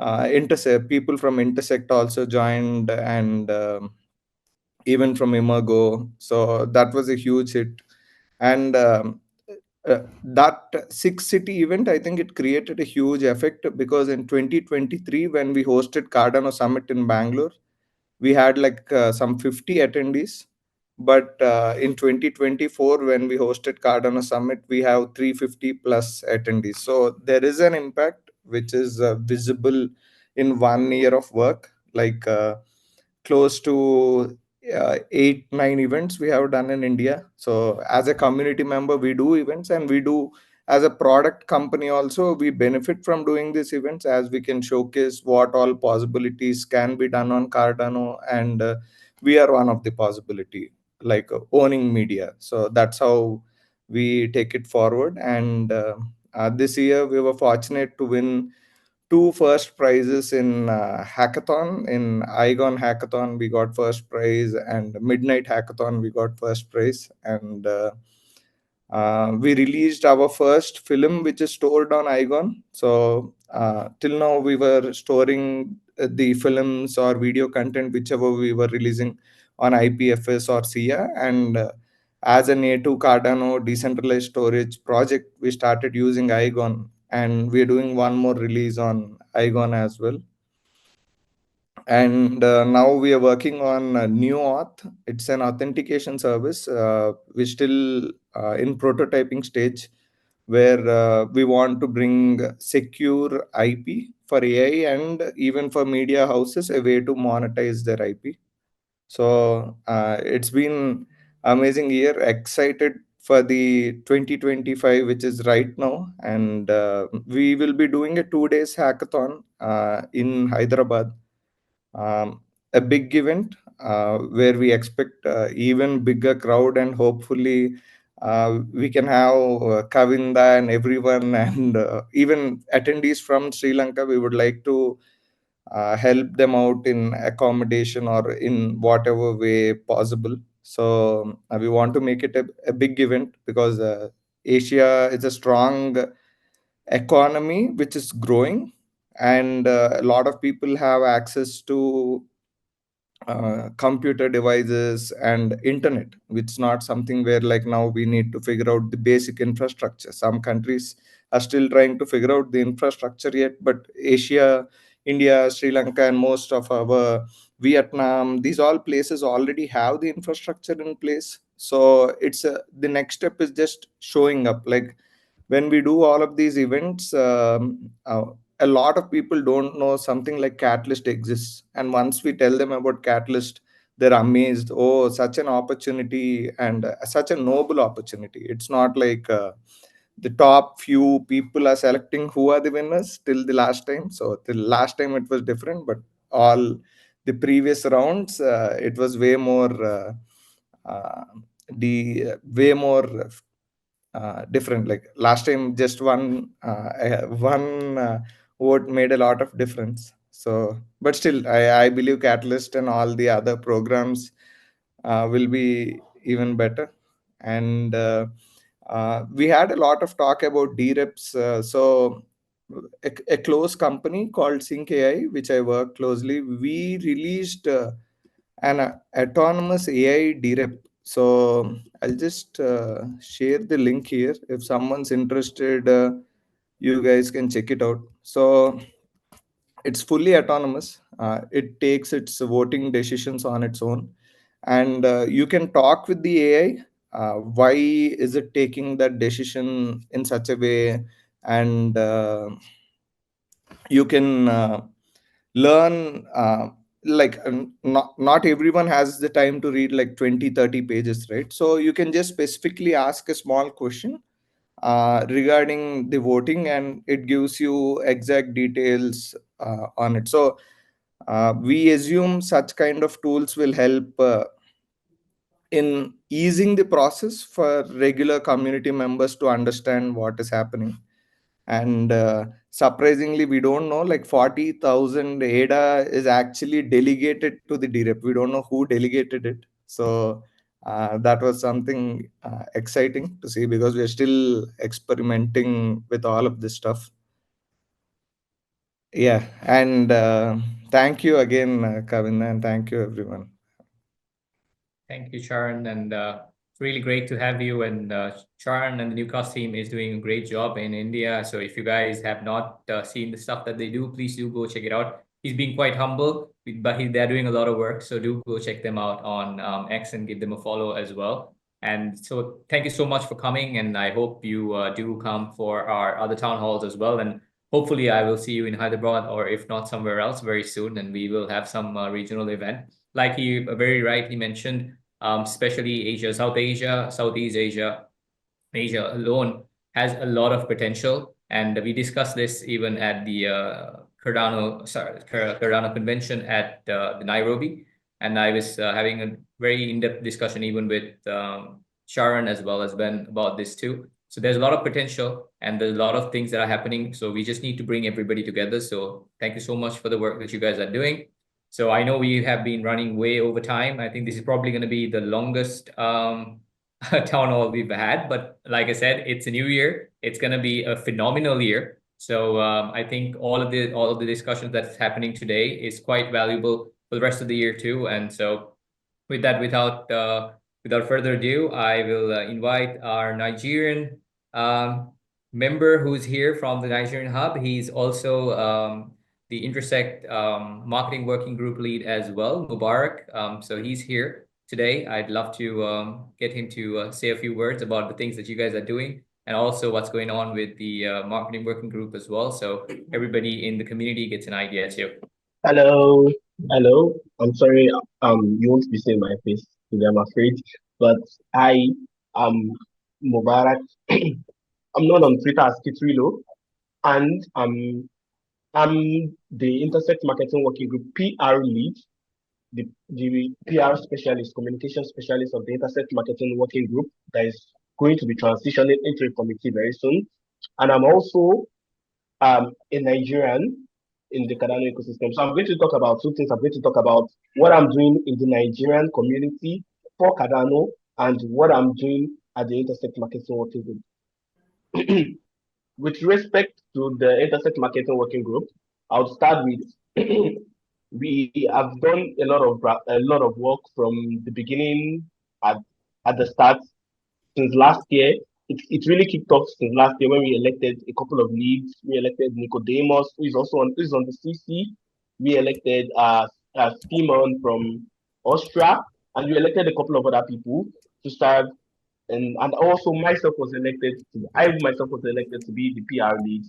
Intersect people from Intersect also joined, and even from Imago. So that was a huge hit. And that 6 city event, I think it created a huge effect, because in 2023, when we hosted Cardano Summit in Bangalore, we had like some 50 attendees. But in 2024, when we hosted Cardano Summit, we have 350 plus attendees. So there is an impact which is visible in 1 year of work. Like close to 8-9 events we have done in India. So as a community member, we do events, and we do as a product company also, we benefit from doing these events, as we can showcase what all possibilities can be done on Cardano. And we are one of the possibility, like owning media. So that's how we take it forward. And this year we were fortunate to win 2 first prizes in hackathon. In Igon hackathon we got first prize, and Midnight hackathon we got first prize. And we released our first film, which is stored on Igon. So till now we were storing the films or video content, whichever we were releasing, on IPFS or SIA. And as a native Cardano decentralized storage project, we started using Igon, and we're doing one more release on Igon as well. And now we are working on New Auth. It's an authentication service. We're still in prototyping stage, where we want to bring secure IP for AI, and even for media houses, a way to monetize their IP. So it's been amazing year. Excited for the 2025, which is right now. And we will be doing a 2 days hackathon in Hyderabad, a big event where we expect even bigger crowd, and hopefully We can have Kavinda and everyone, and even attendees from Sri Lanka. We would like to help them out in accommodation or in whatever way possible. So we want to make it a big event, because Asia is a strong economy which is growing, and a lot of people have access to computer devices and internet, which is not something where like now we need to figure out the basic infrastructure. Some countries are still trying to figure out the infrastructure yet, but Asia, India, Sri Lanka, and most of our Vietnam, these all places already have the infrastructure in place. So it's the next step is just showing up. Like when we do all of these events, a lot of people don't know something like Catalyst exists, and once we tell them about Catalyst, they're amazed. Oh, such an opportunity, and such a noble opportunity. It's not like the top few people are selecting who are the winners till the last time. So till last time it was different, but all the previous rounds, it was way more way more different. Like last time, just one vote made a lot of difference. So, but still, I believe Catalyst and all the other programs will be even better. And we had a lot of talk about DREPs. So a close company called Sync AI, which I work closely, we released an autonomous AI DREP. So I'll just share the link here. If someone's interested, you guys can check it out. So it's fully autonomous. It takes its voting decisions on its own, and you can talk with the AI. Why is it taking that decision in such a way? And you can learn. Like not everyone has the time to read like 20-30 pages, right? So you can just specifically ask a small question regarding the voting, and it gives you exact details on it. So we assume such kind of tools will help in easing the process for regular community members to understand what is happening. And surprisingly, we don't know, like 40,000 ADA is actually delegated to the DREP. We don't know who delegated it. So that was something exciting to see, because we're still experimenting with all of this stuff. Yeah, and thank you again, Kavin, and thank you everyone. Thank you, Charan, and it's really great to have you. And Charan and the Newcast team is doing a great job in India. So if you guys have not seen the stuff that they do, please do go check it out. He's being quite humble, but they're doing a lot of work. So do go check them out on X and give them a follow as well. And so thank you so much for coming. And I hope you do come for our other town halls as well. And hopefully I will see you in Hyderabad, or if not somewhere else very soon. And we will have some regional event. Like he very rightly mentioned, especially Asia, Southeast Asia, Asia alone has a lot of potential. And we discussed this even at the Cardano convention at the Nairobi. And I was having a very in-depth discussion even with Sharon as well as Ben about this too. So there's a lot of potential, and there's a lot of things that are happening. So we just need to bring everybody together. So thank you so much for the work that you guys are doing. So I know we have been running way over time. I think this is probably going to be the longest town hall we've had. But like I said, it's a new year. It's going to be a phenomenal year. So I think all of the discussions that's happening today is quite valuable for the rest of the year too. And so with that, without further ado, I will invite our Nigerian member who's here from the Nigerian hub. He's also the Intersect marketing working group lead as well, Mubarak. So he's here today. I'd love to get him to say a few words about the things that you guys are doing, and also what's going on with the marketing working group as well. So everybody in the community gets an idea too. Hello, hello. I'm sorry, you won't be seeing my face today, I'm afraid. But I am Mubarak. I'm known on Twitter as Kitrilo, and I'm the Intersect Marketing Working Group PR lead, the PR specialist, communication specialist of the Intersect Marketing Working Group that is going to be transitioning into a committee very soon. And I'm also a Nigerian in the Cardano ecosystem. So I'm going to talk about two things. I'm going to talk about what I'm doing in the Nigerian community for Cardano and what I'm doing at the Intersect Marketing Working Group. With respect to the Intersect Marketing Working Group, I'll start with we have done a lot of work from the beginning at the start since last year. It really kicked off since last year when we elected a couple of leads. We elected Nicodemus, who is on the CC. We elected Ceylon from Austria, and we elected a couple of other people to serve. And also myself was elected. I myself was elected to be the PR lead.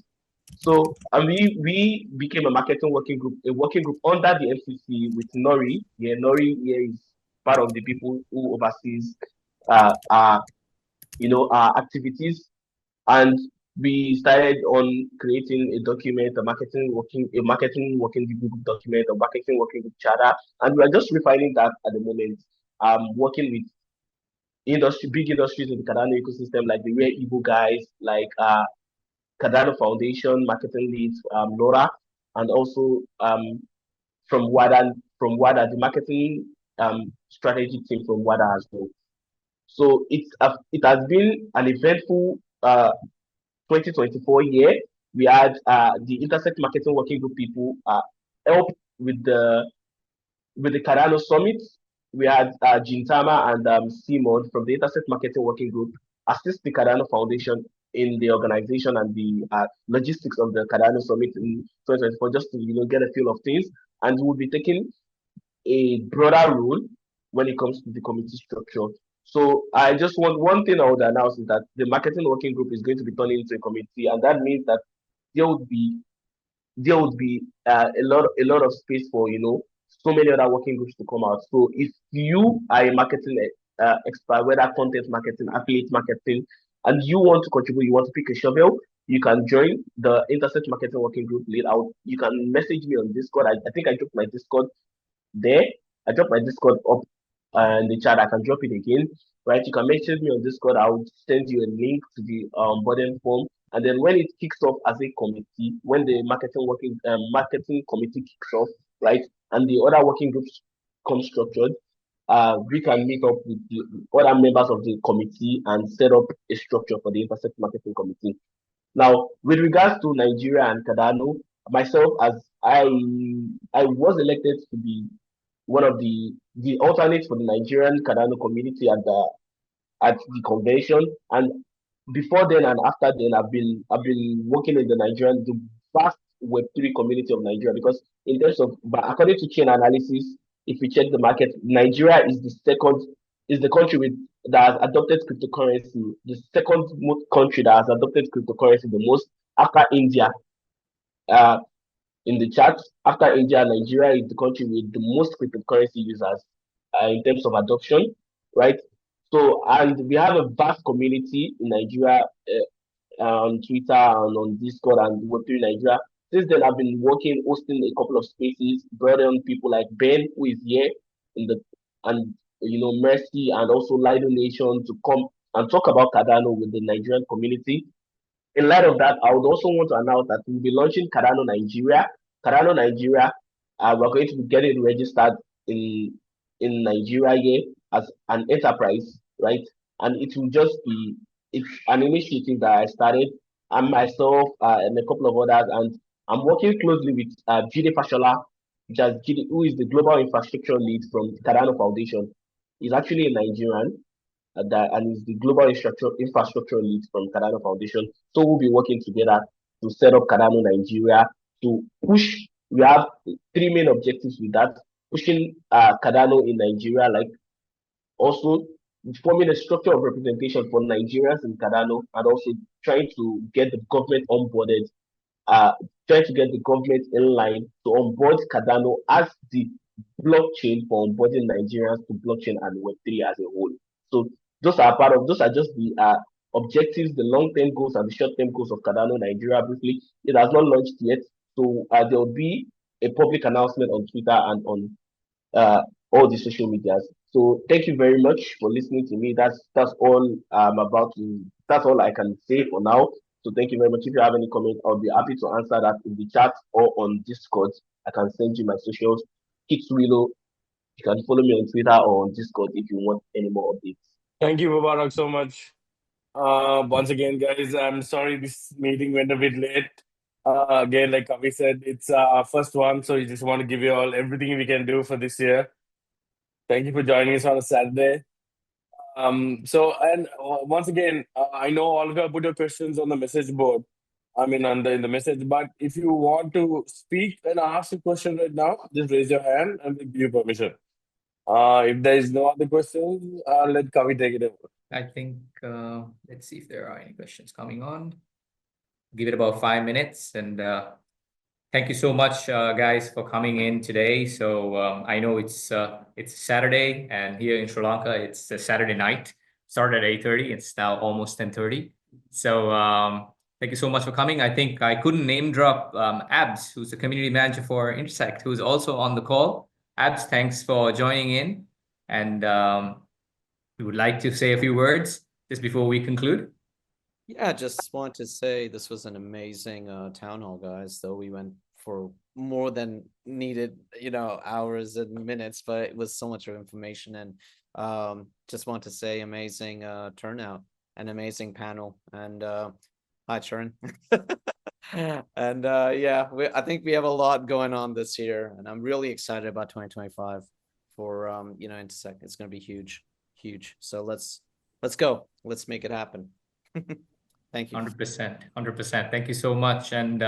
So and we became a working group under the MCC with Nori. Yeah, Nori here is part of the people who oversees our activities, and we started on creating a document, a marketing working group document, a marketing working group charter, and we're just refining that at the moment. Working with big industries in the Cardano ecosystem, like the Rare Evo guys, like Cardano Foundation marketing leads, Laura, and also from WADA, the marketing strategy team from WADA as well. So it has been an eventful 2024 year. We had the Intersect Marketing Working Group people help with the Cardano Summit. We had Gintama and Simon from the Intersect Marketing Working Group assist the Cardano Foundation in the organization and the logistics of the Cardano Summit in 2024, just to get a feel of things. And we'll be taking a broader role when it comes to the committee structure. So I just want one thing I would announce is that the marketing working group is going to be turned into a committee, and that means that there would be a lot of space for so many other working groups to come out. So if you are a marketing expert, whether content marketing, affiliate marketing, and you want to contribute, you want to pick a shovel, you can join the Intersect Marketing Working Group lead out. You can message me on Discord. I think I dropped my Discord there. I dropped my Discord up in the chat. I can drop it again, right? You can message me on Discord. I'll send you a link to the onboarding form. And then when it kicks off as a committee, when the marketing committee kicks off, right, and the other working groups come structured, we can meet up with the other members of the committee and set up a structure for the Intersect Marketing Committee. Now, with regards to Nigeria and Cardano, myself, as I was elected to be one of the alternates for the Nigerian Cardano community at the convention, and before then and after then, I've been working in the vast Web3 community of Nigeria, because in terms of, but according to chain analysis, if we check the market, Nigeria is the country that has adopted cryptocurrency, the second most country that has adopted cryptocurrency the most after India. In the chart, after India, Nigeria is the country with the most cryptocurrency users in terms of adoption, right? So, and we have a vast community in Nigeria on Twitter and on Discord and Web3 Nigeria. Since then, I've been hosting a couple of spaces, brought on people like Ben, who is here and Mercy, and also Lido Nation to come and talk about Cardano with the Nigerian community. In light of that, I would also want to announce that we'll be launching Cardano Nigeria. Cardano Nigeria, we're going to be getting registered in Nigeria here as an enterprise, right? And it will just be, it's an initiative that I started, and myself and a couple of others, and I'm working closely with Jide Fashola, who is the global infrastructure lead from Cardano Foundation. He's actually a Nigerian, and is the global infrastructure lead from Cardano Foundation. So we'll be working together to set up Cardano Nigeria to push. We have three main objectives with that: pushing Cardano in Nigeria, like also forming a structure of representation for Nigerians in Cardano, and also trying to get the government onboarded, trying to get the government in line to onboard Cardano as the blockchain for onboarding Nigerians to blockchain and Web3 as a whole. So those are just the objectives, the long-term goals and the short-term goals of Cardano Nigeria. Briefly, it has not launched yet, so there will be a public announcement on Twitter and on all the social medias. So thank you very much for listening to me. That's all I'm about to. That's all I can say for now. So thank you very much. If you have any comment, I'll be happy to answer that in the chat or on Discord. I can send you my socials. Willow. You can follow me on Twitter or on Discord if you want any more updates. Thank you, Mubarak, so much. Once again, guys, I'm sorry this meeting went a bit late. Again, like Kavi said, it's our first one, so we just want to give you all everything we can do for this year. Thank you for joining us on a Saturday. Once again, I know all of you put your questions on the message board. I mean, in the message, but if you want to speak and ask a question right now, just raise your hand and we'll give you permission. If there is no other questions, let Kavi take it over. I think, let's see if there are any questions coming on. Give it about 5 minutes, and thank you so much, guys, for coming in today. So I know it's Saturday, and here in Sri Lanka, it's a Saturday night. Started at 8:30. It's now almost 10:30. So thank you so much for coming. I think I couldn't name drop Abs, who's the community manager for Intersect, who's also on the call. Abs, thanks for joining in, and we would like to say a few words just before we conclude. Yeah, just want to say this was an amazing town hall, guys. Though we went for more than needed, hours and minutes, but it was so much of information. And just want to say amazing turnout, an amazing panel. And hi, Charan. And yeah, I think we have a lot going on this year, and I'm really excited about 2025 for Intersect. It's going to be huge. So let's go. Let's make it happen. Thank you. 100%. Thank you so much. And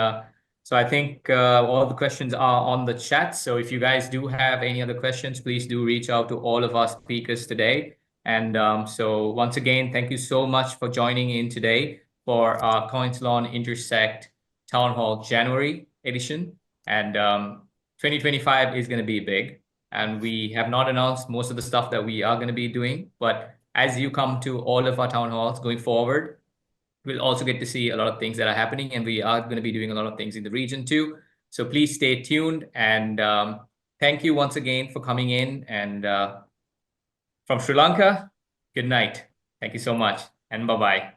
so I think all the questions are on the chat. So if you guys do have any other questions, please do reach out to all of our speakers today. And so once again, thank you so much for joining in today for our CoinCeylon Intersect Town Hall January edition. And 2025 is going to be big. And we have not announced most of the stuff that we are going to be doing. But as you come to all of our town halls going forward, we'll also get to see a lot of things that are happening. And we are going to be doing a lot of things in the region too. So please stay tuned. And thank you once again for coming in. And from Sri Lanka, good night. Thank you so much. And bye-bye.